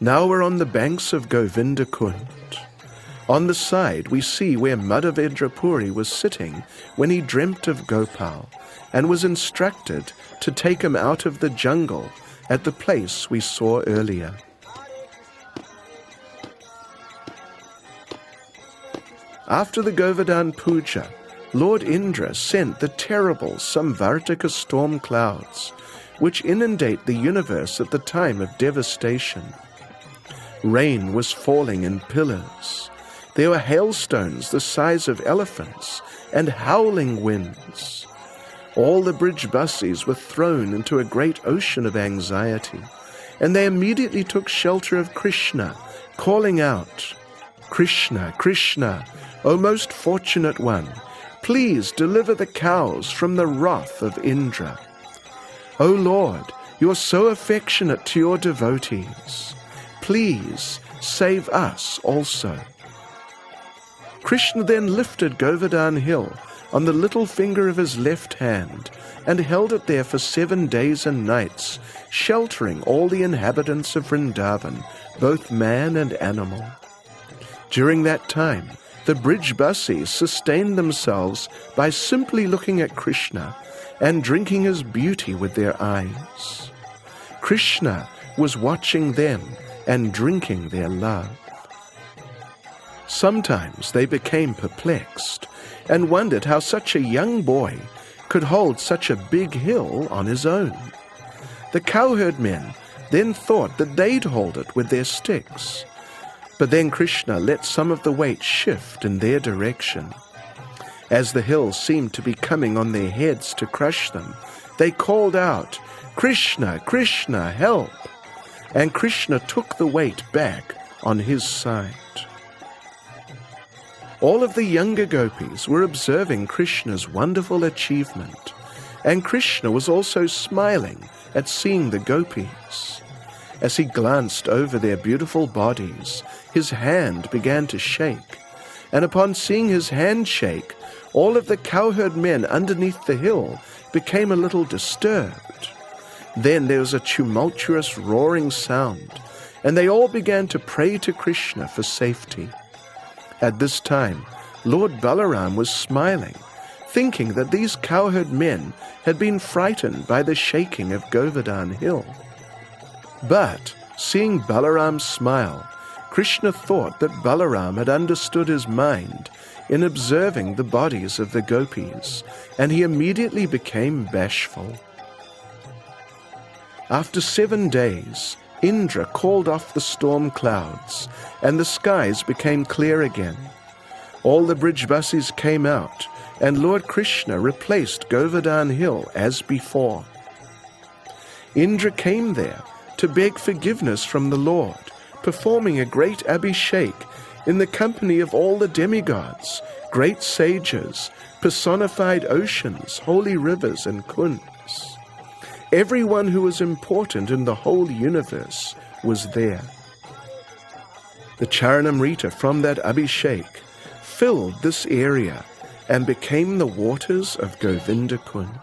Now we're on the banks of Govinda Kund. On the side we see where Madhavendra Puri was sitting when he dreamt of Gopal and was instructed to take him out of the jungle at the place we saw earlier. After the Govardhan Puja, Lord Indra sent the terrible Samvartika storm clouds, which inundate the universe at the time of devastation. Rain was falling in pillars. There were hailstones the size of elephants and howling winds. All the bridge buses were thrown into a great ocean of anxiety, and they immediately took shelter of Krishna, calling out, "Krishna, Krishna, O most fortunate one, please deliver the cows from the wrath of Indra. O Lord, you are so affectionate to your devotees. Please save us also." Krishna then lifted Govardhana Hill on the little finger of his left hand and held it there for 7 days and nights, sheltering all the inhabitants of Vrindavan, both man and animal. During that time, the bridge buses sustained themselves by simply looking at Krishna and drinking his beauty with their eyes. Krishna was watching them and drinking their love. Sometimes they became perplexed and wondered how such a young boy could hold such a big hill on his own. The cowherd men then thought that they'd hold it with their sticks. But then Krishna let some of the weight shift in their direction. As the hill seemed to be coming on their heads to crush them, they called out, "Krishna, Krishna, help!" And Krishna took the weight back on his side. All of the younger gopis were observing Krishna's wonderful achievement, and Krishna was also smiling at seeing the gopis. As he glanced over their beautiful bodies, his hand began to shake, and upon seeing his hand shake, all of the cowherd men underneath the hill became a little disturbed. Then there was a tumultuous roaring sound, and they all began to pray to Krishna for safety. At this time, Lord Balaram was smiling, thinking that these cowherd men had been frightened by the shaking of Govardhana Hill. But, seeing Balaram smile, Krishna thought that Balaram had understood his mind in observing the bodies of the gopis, and he immediately became bashful. After 7 days, Indra called off the storm clouds, and the skies became clear again. All the bridge buses came out, and Lord Krishna replaced Govardhana Hill as before. Indra came there to beg forgiveness from the Lord, performing a great abhishek in the company of all the demigods, great sages, personified oceans, holy rivers, and kunds. Everyone who was important in the whole universe was there. The Charanamrita from that abhishek filled this area and became the waters of Govinda Kund.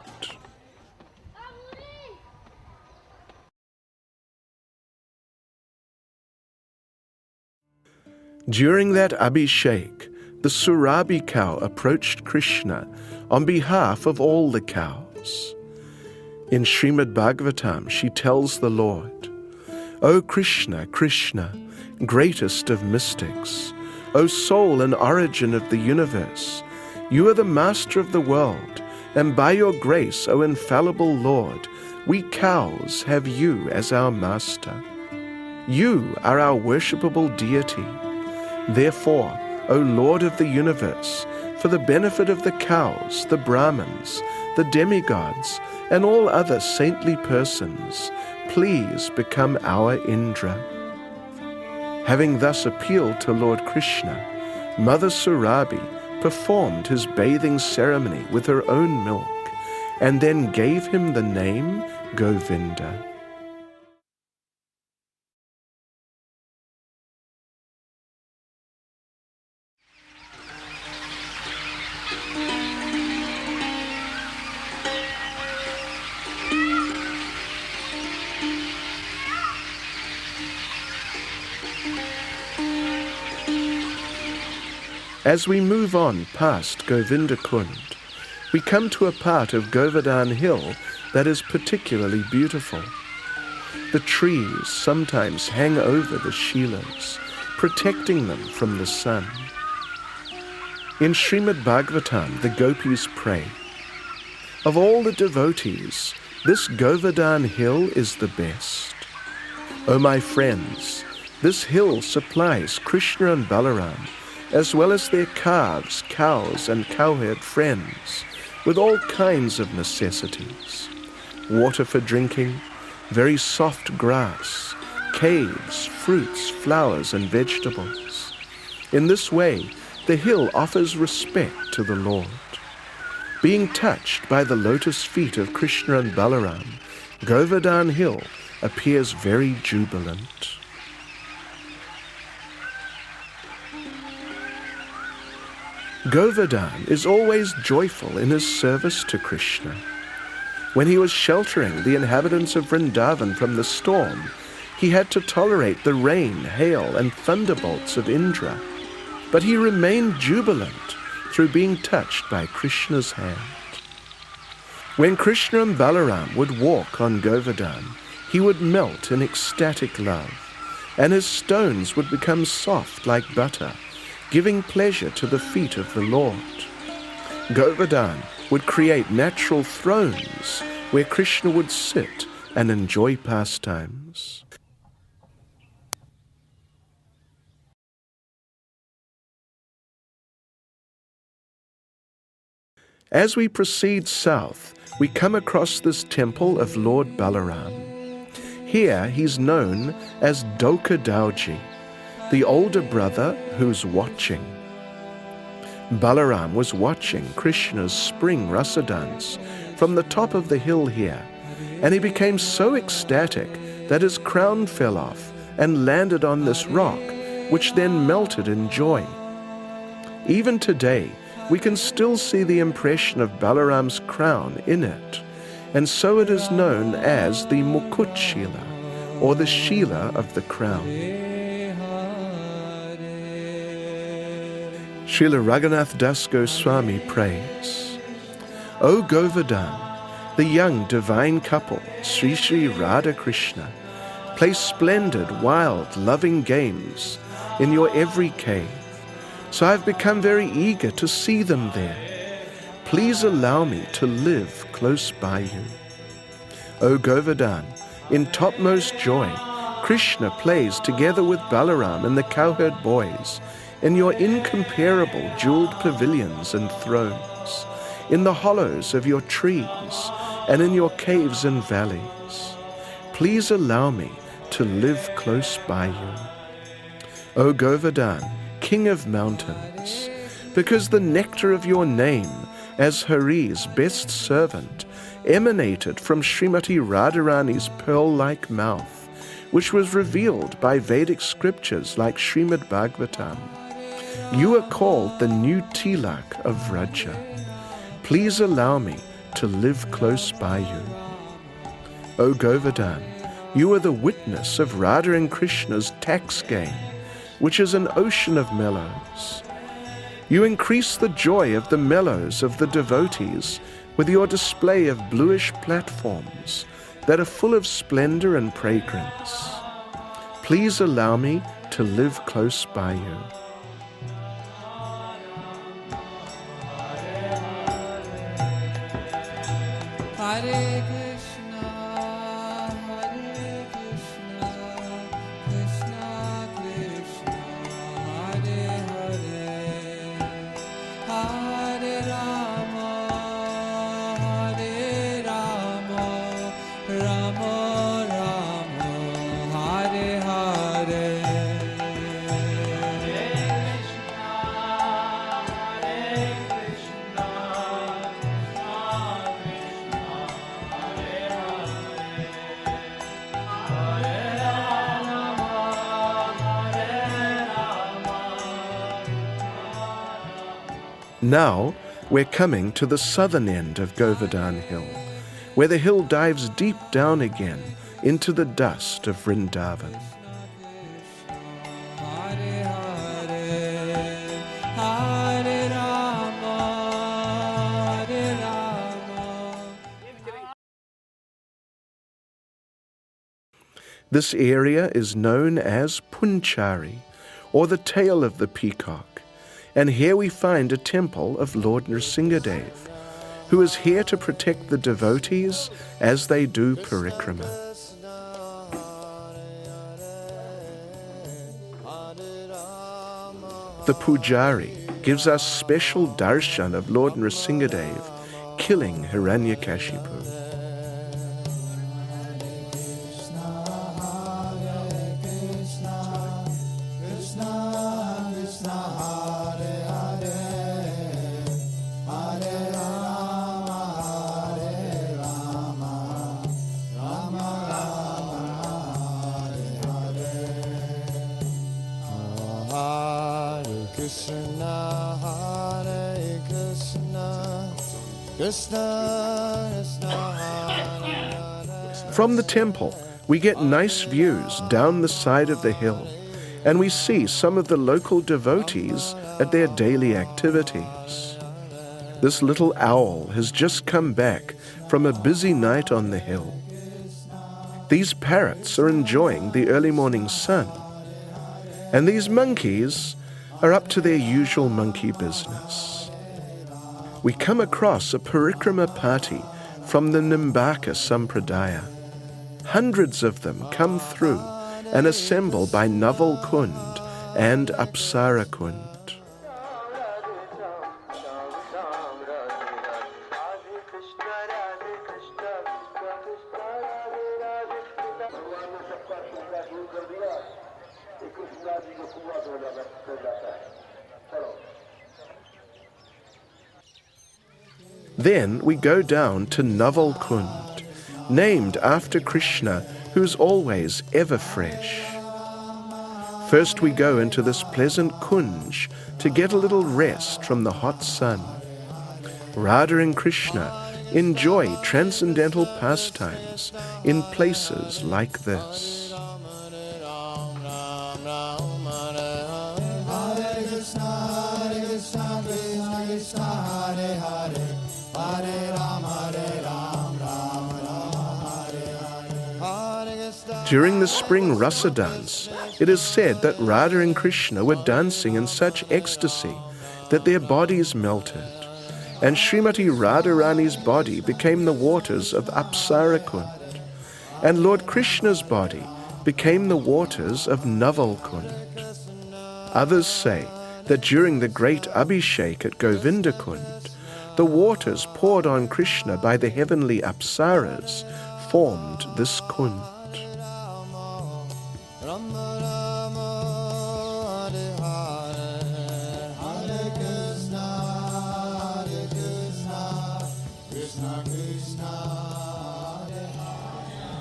During that abhishek, the Surabhi cow approached Krishna on behalf of all the cows. In Srimad Bhagavatam, she tells the Lord, "O Krishna, Krishna, greatest of mystics, O soul and origin of the universe, you are the master of the world, and by your grace, O infallible Lord, we cows have you as our master. You are our worshipable deity. Therefore, O Lord of the universe, for the benefit of the cows, the Brahmins, the demigods, and all other saintly persons, please become our Indra." Having thus appealed to Lord Krishna, Mother Surabhi performed his bathing ceremony with her own milk, and then gave him the name Govinda. As we move on past Govinda Kund, we come to a part of Govardhana Hill that is particularly beautiful. The trees sometimes hang over the Shilas, protecting them from the sun. In Srimad Bhagavatam, the gopis pray, "Of all the devotees, this Govardhana Hill is the best. O my friends, this hill supplies Krishna and Balaram, as well as their calves, cows, and cowherd friends, with all kinds of necessities: water for drinking, very soft grass, caves, fruits, flowers, and vegetables. In this way, the hill offers respect to the Lord. Being touched by the lotus feet of Krishna and Balaram, Govardhana Hill appears very jubilant." Govardhan is always joyful in his service to Krishna. When he was sheltering the inhabitants of Vrindavan from the storm, he had to tolerate the rain, hail, and thunderbolts of Indra, but he remained jubilant through being touched by Krishna's hand. When Krishna and Balaram would walk on Govardhan, he would melt in ecstatic love, and his stones would become soft like butter, giving pleasure to the feet of the Lord. Govardhan would create natural thrones where Krishna would sit and enjoy pastimes. As we proceed south, we come across this temple of Lord Balaram. Here he's known as Doka Dauji, the older brother who's watching. Balaram was watching Krishna's spring rasa dance from the top of the hill here, and he became so ecstatic that his crown fell off and landed on this rock, which then melted in joy. Even today, we can still see the impression of Balaram's crown in it, and so it is known as the Mukut Shila, or the Shila of the crown. Srila Raghunath Das Goswami prays, "O Govardhan, the young divine couple, Sri Sri Radha Krishna, play splendid, wild, loving games in your every cave, so I've become very eager to see them there. Please allow me to live close by you." O Govardhan, in topmost joy, Krishna plays together with Balaram and the cowherd boys in your incomparable jeweled pavilions and thrones, in the hollows of your trees, and in your caves and valleys. Please allow me to live close by you. O Govardhan, King of mountains, because the nectar of your name as Hari's best servant emanated from Srimati Radharani's pearl-like mouth, which was revealed by Vedic scriptures like Srimad Bhagavatam. You are called the new Tilak of Vraja. Please allow me to live close by you. O Govardhan, you are the witness of Radha and Krishna's tax game, which is an ocean of mellows. You increase the joy of the mellows of the devotees with your display of bluish platforms that are full of splendor and fragrance. Please allow me to live close by you. Hare Krishna, Hare Krishna, Krishna Krishna, Hare Hare, Hare Rama, Hare Rama, Rama Rama, Hare Hare. Now we're coming to the southern end of Govardhana Hill, where the hill dives deep down again into the dust of Vrindavan. Hare Hare, Hare Rama, Hare Rama. This area is known as Punchari, or the tail of the peacock, and here we find a temple of Lord Nrsingadev, who is here to protect the devotees as they do parikrama. The pujari gives us special darshan of Lord Nrsingadev killing Hiranyakashipu. Krishna, Hare Krishna, Krishna Krishna, Hare Hare. From the temple, we get nice views down the side of the hill, and we see some of the local devotees at their daily activities. This little owl has just come back from a busy night on the hill. These parrots are enjoying the early morning sun, and these monkeys are up to their usual monkey business. We come across a parikrama party from the Nimbaka Sampradaya. Hundreds of them come through and assemble by Naval Kund and Apsara Kund. Then we go down to Naval Kund, named after Krishna, who's always ever fresh. First we go into this pleasant kunj to get a little rest from the hot sun. Radha and Krishna enjoy transcendental pastimes in places like this. During the spring rasa dance, it is said that Radha and Krishna were dancing in such ecstasy that their bodies melted, and Srimati Radharani's body became the waters of Apsara Kund, and Lord Krishna's body became the waters of Naval Kund. Others say that during the great Abhishek at Govinda Kund, the waters poured on Krishna by the heavenly Apsaras formed this Kund.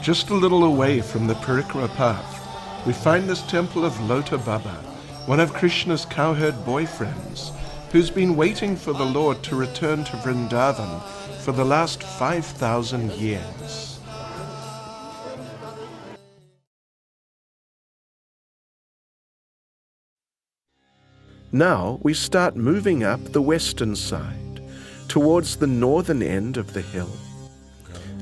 Just a little away from the Parikrama path, we find this temple of Lota Baba, one of Krishna's cowherd boyfriends, who's been waiting for the Lord to return to Vrindavan for the last 5,000 years. Now we start moving up the western side, towards the northern end of the hill.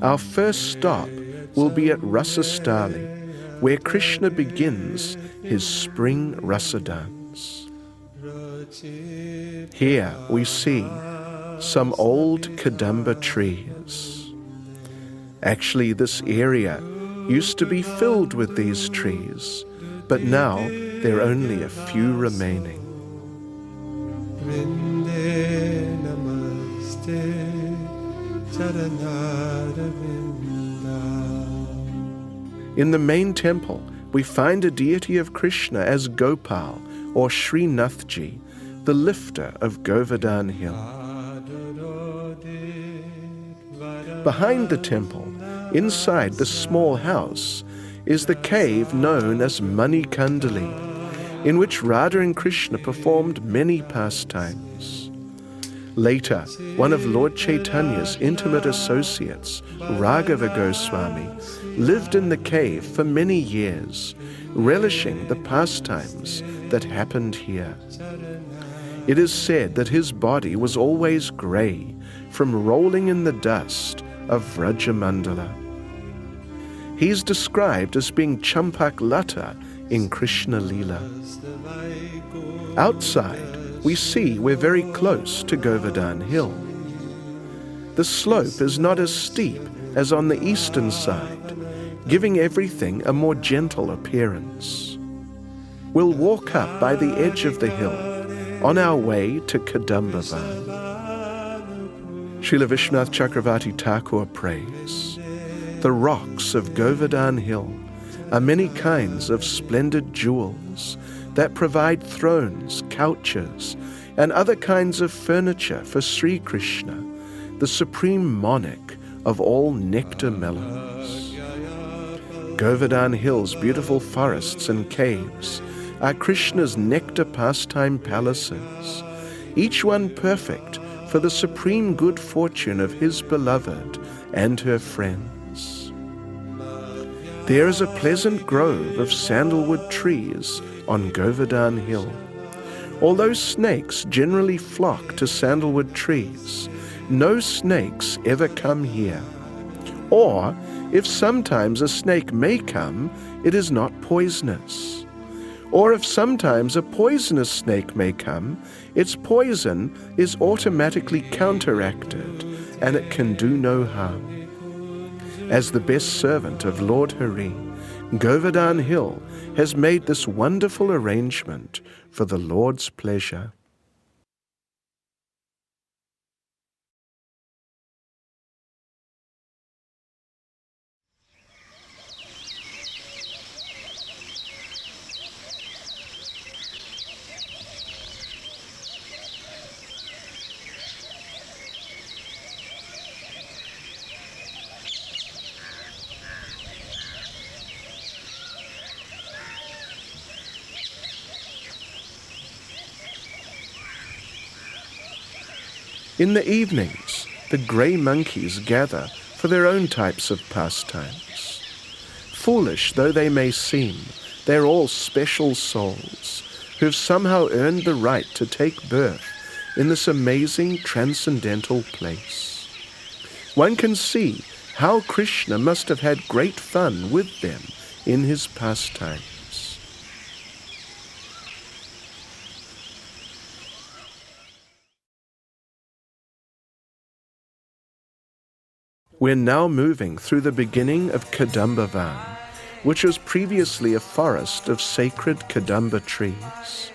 Our first stop will be at Rasastali, where Krishna begins his spring rasa dance. Here we see some old Kadamba trees. Actually, this area used to be filled with these trees, but now there are only a few remaining. In the main temple, we find a deity of Krishna as Gopal, or Srinathji, the lifter of Govardhana Hill. Behind the temple, inside the small house, is the cave known as Manikandali, in which Radha and Krishna performed many pastimes. Later, one of Lord Chaitanya's intimate associates, Raghava Goswami, lived in the cave for many years, relishing the pastimes that happened here. It is said that his body was always grey from rolling in the dust of Vrajamandala. He is described as being Champak Lata in Krishna Leela. Outside, we see we're very close to Govardhana Hill. The slope is not as steep as on the eastern side, giving everything a more gentle appearance. We'll walk up by the edge of the hill on our way to Kadambavan. Srila Vishwanath Chakravarti Thakur prays, "The rocks of Govardhana Hill are many kinds of splendid jewels that provide thrones, couches, and other kinds of furniture for Sri Krishna, the supreme monarch of all nectar melons." Govardhana Hill's beautiful forests and caves are Krishna's nectar pastime palaces, each one perfect for the supreme good fortune of his beloved and her friends. There is a pleasant grove of sandalwood trees on Govardhana Hill. Although snakes generally flock to sandalwood trees, no snakes ever come here. Or, if sometimes a snake may come, it is not poisonous. Or if sometimes a poisonous snake may come, its poison is automatically counteracted and it can do no harm. As the best servant of Lord Hari, Govardhana Hill has made this wonderful arrangement for the Lord's pleasure. In the evenings, the grey monkeys gather for their own types of pastimes. Foolish though they may seem, they're all special souls who've somehow earned the right to take birth in this amazing transcendental place. One can see how Krishna must have had great fun with them in his pastimes. We're now moving through the beginning of Kadambavan, which was previously a forest of sacred Kadamba trees.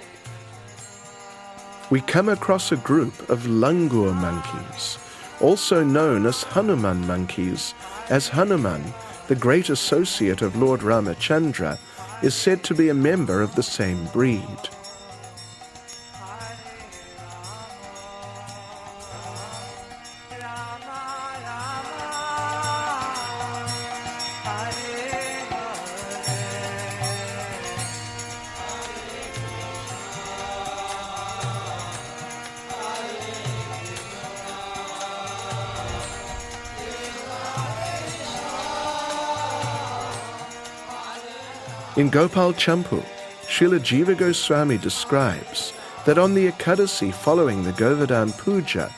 We come across a group of langur monkeys, also known as Hanuman monkeys, as Hanuman, the great associate of Lord Ramachandra, is said to be a member of the same breed. In Gopal Champu, Srila Jiva Goswami describes that on the Ekadasi following the Govardhana Puja,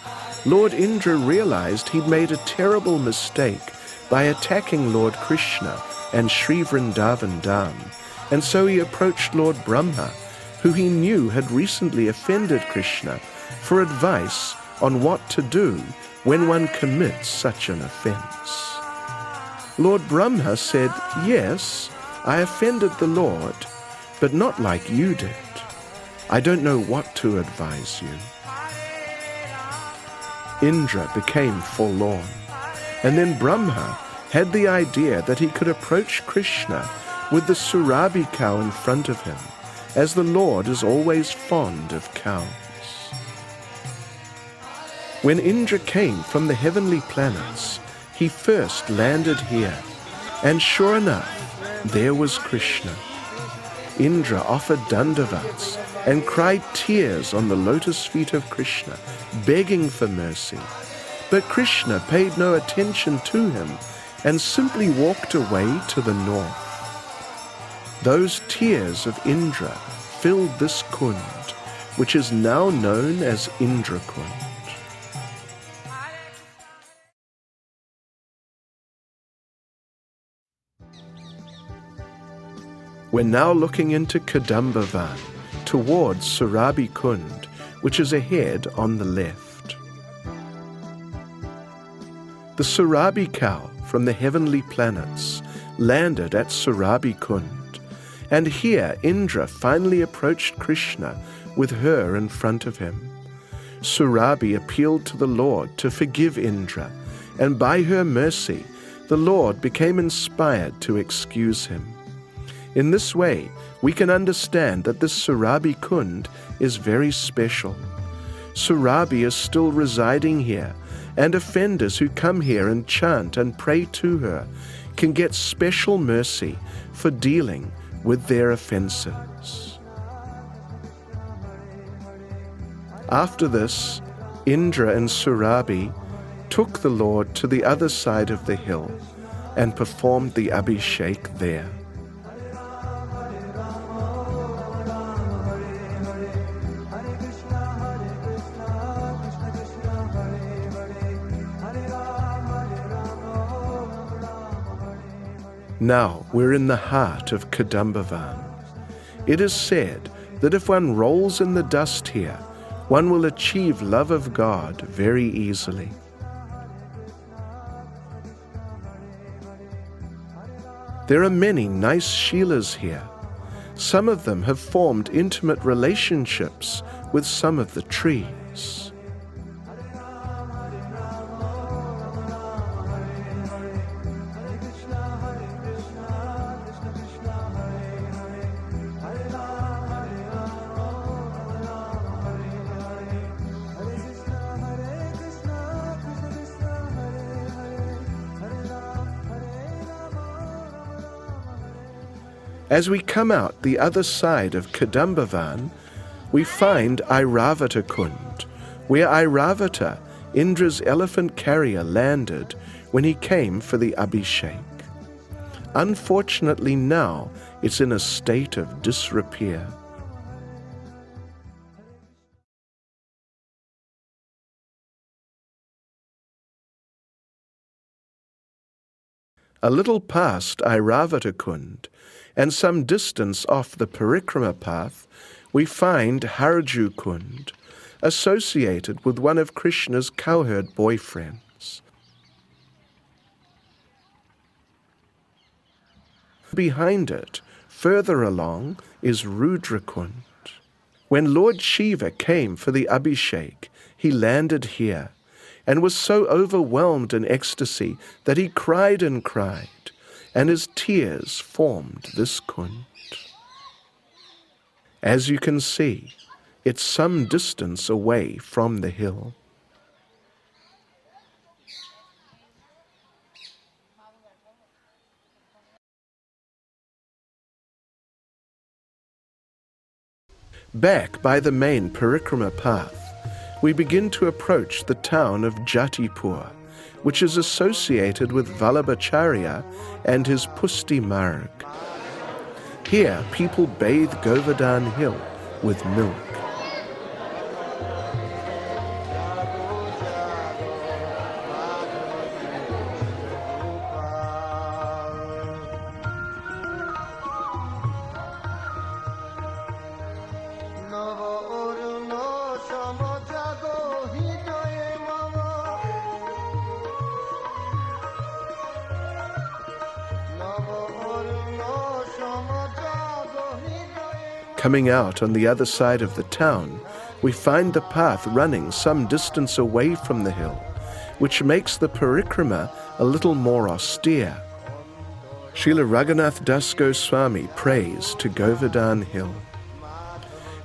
Lord Indra realized he'd made a terrible mistake by attacking Lord Krishna and Sri Vrindavan Dham, and so he approached Lord Brahma, who he knew had recently offended Krishna, for advice on what to do when one commits such an offense. Lord Brahma said, "Yes, I offended the Lord, but not like you did. I don't know what to advise you." Indra became forlorn, and then Brahma had the idea that he could approach Krishna with the Surabhi cow in front of him, as the Lord is always fond of cows. When Indra came from the heavenly planets, he first landed here, and sure enough, there was Krishna. Indra offered dandavats and cried tears on the lotus feet of Krishna, begging for mercy. But Krishna paid no attention to him and simply walked away to the north. Those tears of Indra filled this kund, which is now known as Indra Kund. We're now looking into Kadambavan, towards Surabhi Kund, which is ahead on the left. The Surabhi cow from the heavenly planets landed at Surabhi Kund, and here Indra finally approached Krishna with her in front of him. Surabhi appealed to the Lord to forgive Indra, and by her mercy, the Lord became inspired to excuse him. In this way, we can understand that this Surabhi Kund is very special. Surabhi is still residing here, and offenders who come here and chant and pray to her can get special mercy for dealing with their offenses. After this, Indra and Surabhi took the Lord to the other side of the hill and performed the Abhishek there. Now we're in the heart of Kadambavan. It is said that if one rolls in the dust here, one will achieve love of God very easily. There are many nice Shilas here. Some of them have formed intimate relationships with some of the trees. As we come out the other side of Kadambavan, we find Airavata Kund, where Airavata, Indra's elephant carrier, landed when he came for the Abhishek. Unfortunately now it's in a state of disrepair. A little past Airavata Kund, and some distance off the Parikrama path, we find Harju Kund, associated with one of Krishna's cowherd boyfriends. Behind it, further along, is Rudra Kund. When Lord Shiva came for the Abhishek, he landed here, and was so overwhelmed in ecstasy that he cried and cried, and his tears formed this kund. As you can see, it's some distance away from the hill. Back by the main Parikrama path, we begin to approach the town of Jatipur, which is associated with Vallabhacharya and his Pusti Marg. Here, people bathe Govardhana Hill with milk. Coming out on the other side of the town, we find the path running some distance away from the hill, which makes the parikrama a little more austere. Srila Raghunath Das Goswami prays to Govardhana Hill.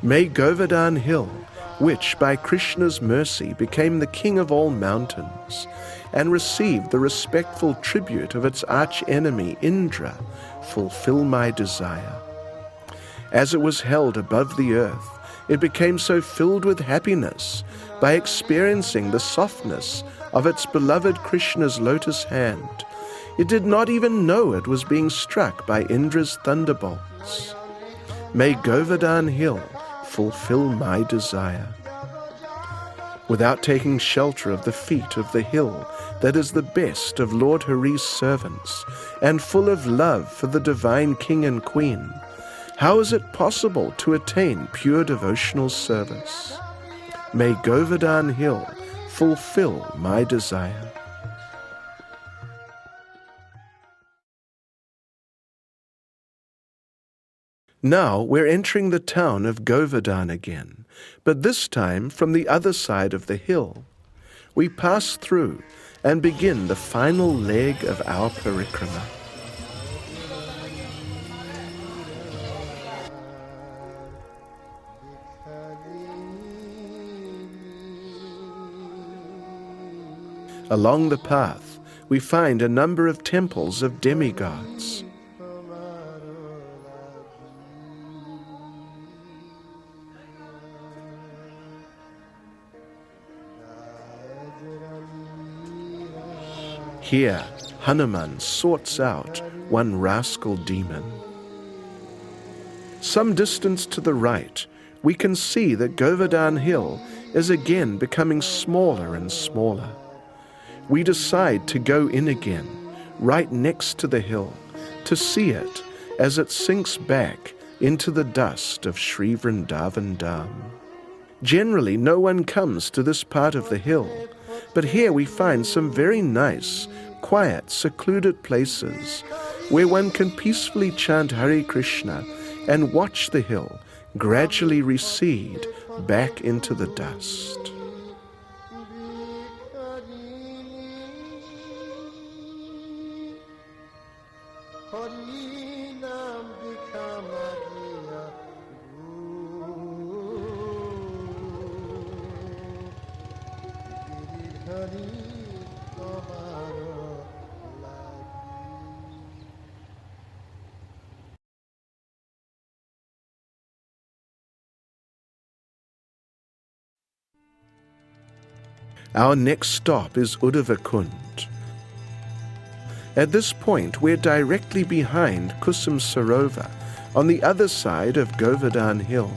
May Govardhana Hill, which by Krishna's mercy became the king of all mountains, and received the respectful tribute of its arch-enemy Indra, fulfill my desire. As it was held above the earth, it became so filled with happiness by experiencing the softness of its beloved Krishna's lotus hand. It did not even know it was being struck by Indra's thunderbolts. May Govardhana Hill fulfill my desire. Without taking shelter of the feet of the hill that is the best of Lord Hari's servants and full of love for the divine king and queen, how is it possible to attain pure devotional service? May Govardhana Hill fulfill my desire. Now we're entering the town of Govardhan again, but this time from the other side of the hill. We pass through and begin the final leg of our parikrama. Along the path, we find a number of temples of demigods. Here, Hanuman sorts out one rascal demon. Some distance to the right, we can see that Govardhana Hill is again becoming smaller and smaller. We decide to go in again, right next to the hill, to see it as it sinks back into the dust of Sri Vrindavan Dham. Generally, no one comes to this part of the hill, but here we find some very nice, quiet, secluded places where one can peacefully chant Hare Krishna and watch the hill gradually recede back into the dust. Our next stop is Uddhava Kund. At this point, we're directly behind Kusum Sarovar, on the other side of Govardhana Hill.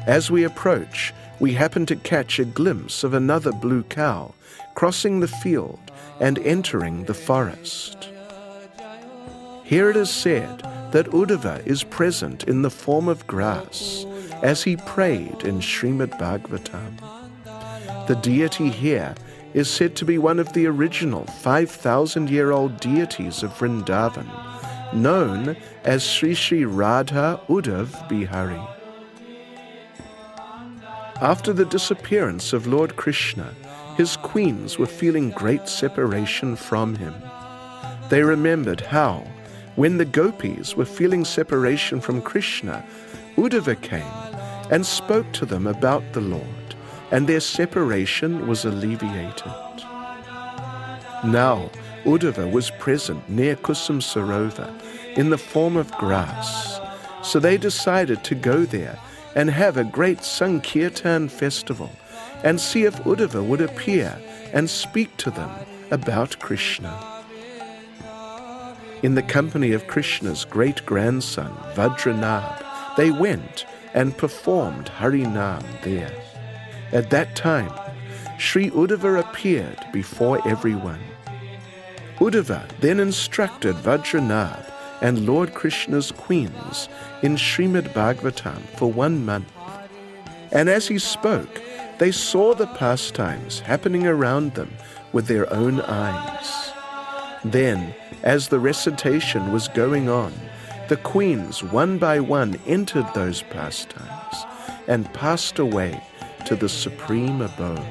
As we approach, we happen to catch a glimpse of another blue cow crossing the field and entering the forest. Here it is said that Uddhava is present in the form of grass, as he prayed in Srimad Bhagavatam. The deity here is said to be one of the original 5,000-year-old deities of Vrindavan, known as Sri Sri Radha Uddhav Bihari. After the disappearance of Lord Krishna, his queens were feeling great separation from him. They remembered how, when the gopis were feeling separation from Krishna, Uddhava came and spoke to them about the Lord, and their separation was alleviated. Now, Uddhava was present near Kusum Sarovar in the form of grass, so they decided to go there and have a great Sankirtan festival and see if Uddhava would appear and speak to them about Krishna. In the company of Krishna's great-grandson, Vajranab, they went and performed Harinam there. At that time, Sri Uddhava appeared before everyone. Uddhava then instructed Vajranab and Lord Krishna's queens in Srimad Bhagavatam for 1 month. And as he spoke, they saw the pastimes happening around them with their own eyes. Then, as the recitation was going on, the queens one by one entered those pastimes and passed away to the supreme abode.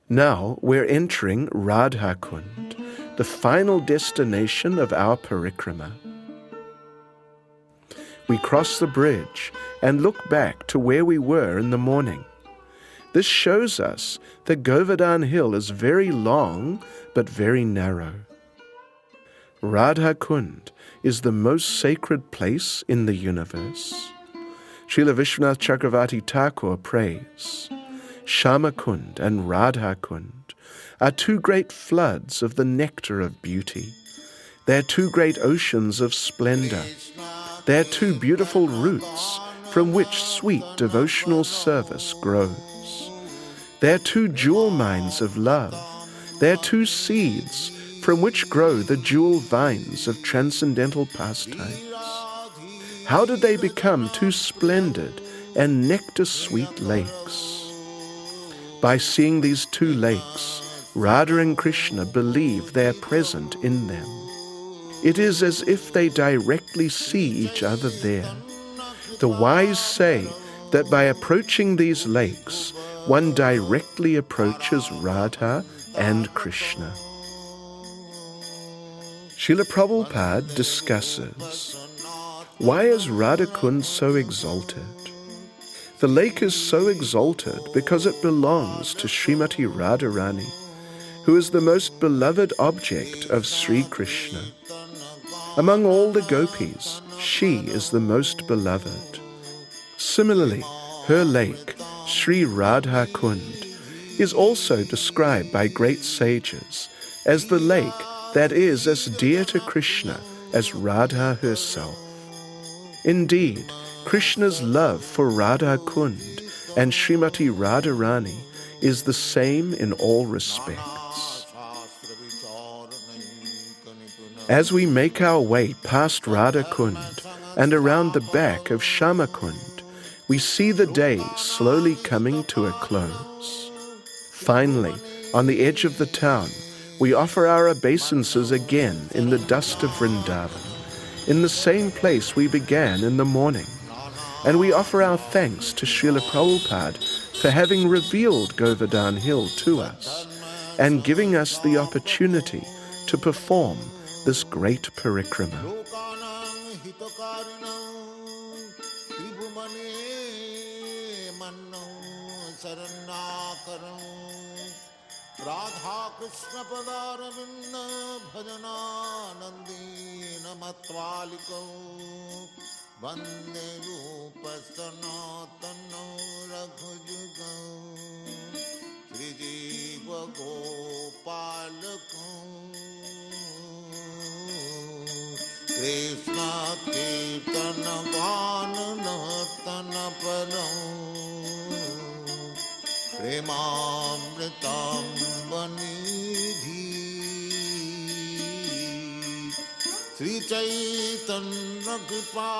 Now we're entering Radha Kund, the final destination of our parikrama. We cross the bridge and look back to where we were in the morning. This shows us that Govardhana Hill is very long but very narrow. Radha Kund is the most sacred place in the universe. Srila Vishwanath Chakravarti Thakur prays, Shama Kund and Radha Kund are 2 great floods of the nectar of beauty. They are 2 great oceans of splendor. They are 2 beautiful roots from which sweet devotional service grows. They are 2 jewel mines of love. They are 2 seeds from which grow the jewel vines of transcendental pastimes. How did they become 2 splendid and nectar-sweet lakes? By seeing these 2 lakes, Radha and Krishna believe they are present in them. It is as if they directly see each other there. The wise say that by approaching these lakes, one directly approaches Radha and Krishna. Srila Prabhupada discusses, why is Radha Kund so exalted? The lake is so exalted because it belongs to Srimati Radharani, who is the most beloved object of Sri Krishna. Among all the gopis, she is the most beloved. Similarly, her lake, Sri Radha Kund, is also described by great sages as the lake that is as dear to Krishna as Radha herself. Indeed, Krishna's love for Radha Kund and Srimati Radharani is the same in all respects. As we make our way past Radha Kund and around the back of Shama Kund, we see the day slowly coming to a close. Finally, on the edge of the town, we offer our obeisances again in the dust of Vrindavan, in the same place we began in the morning. And we offer our thanks to Srila Prabhupada for having revealed Govardhana Hill to us and giving us the opportunity to perform this great parikrama. Radha Krishna Padaravinda Bhajananandina Matvaliko Vande Rupa Sanatana Raghujuga Sri Jiva Gopalaka Krishna Kirtana Gana Natana Param Premamritam Vanidhi Sri Chaitanya Kripa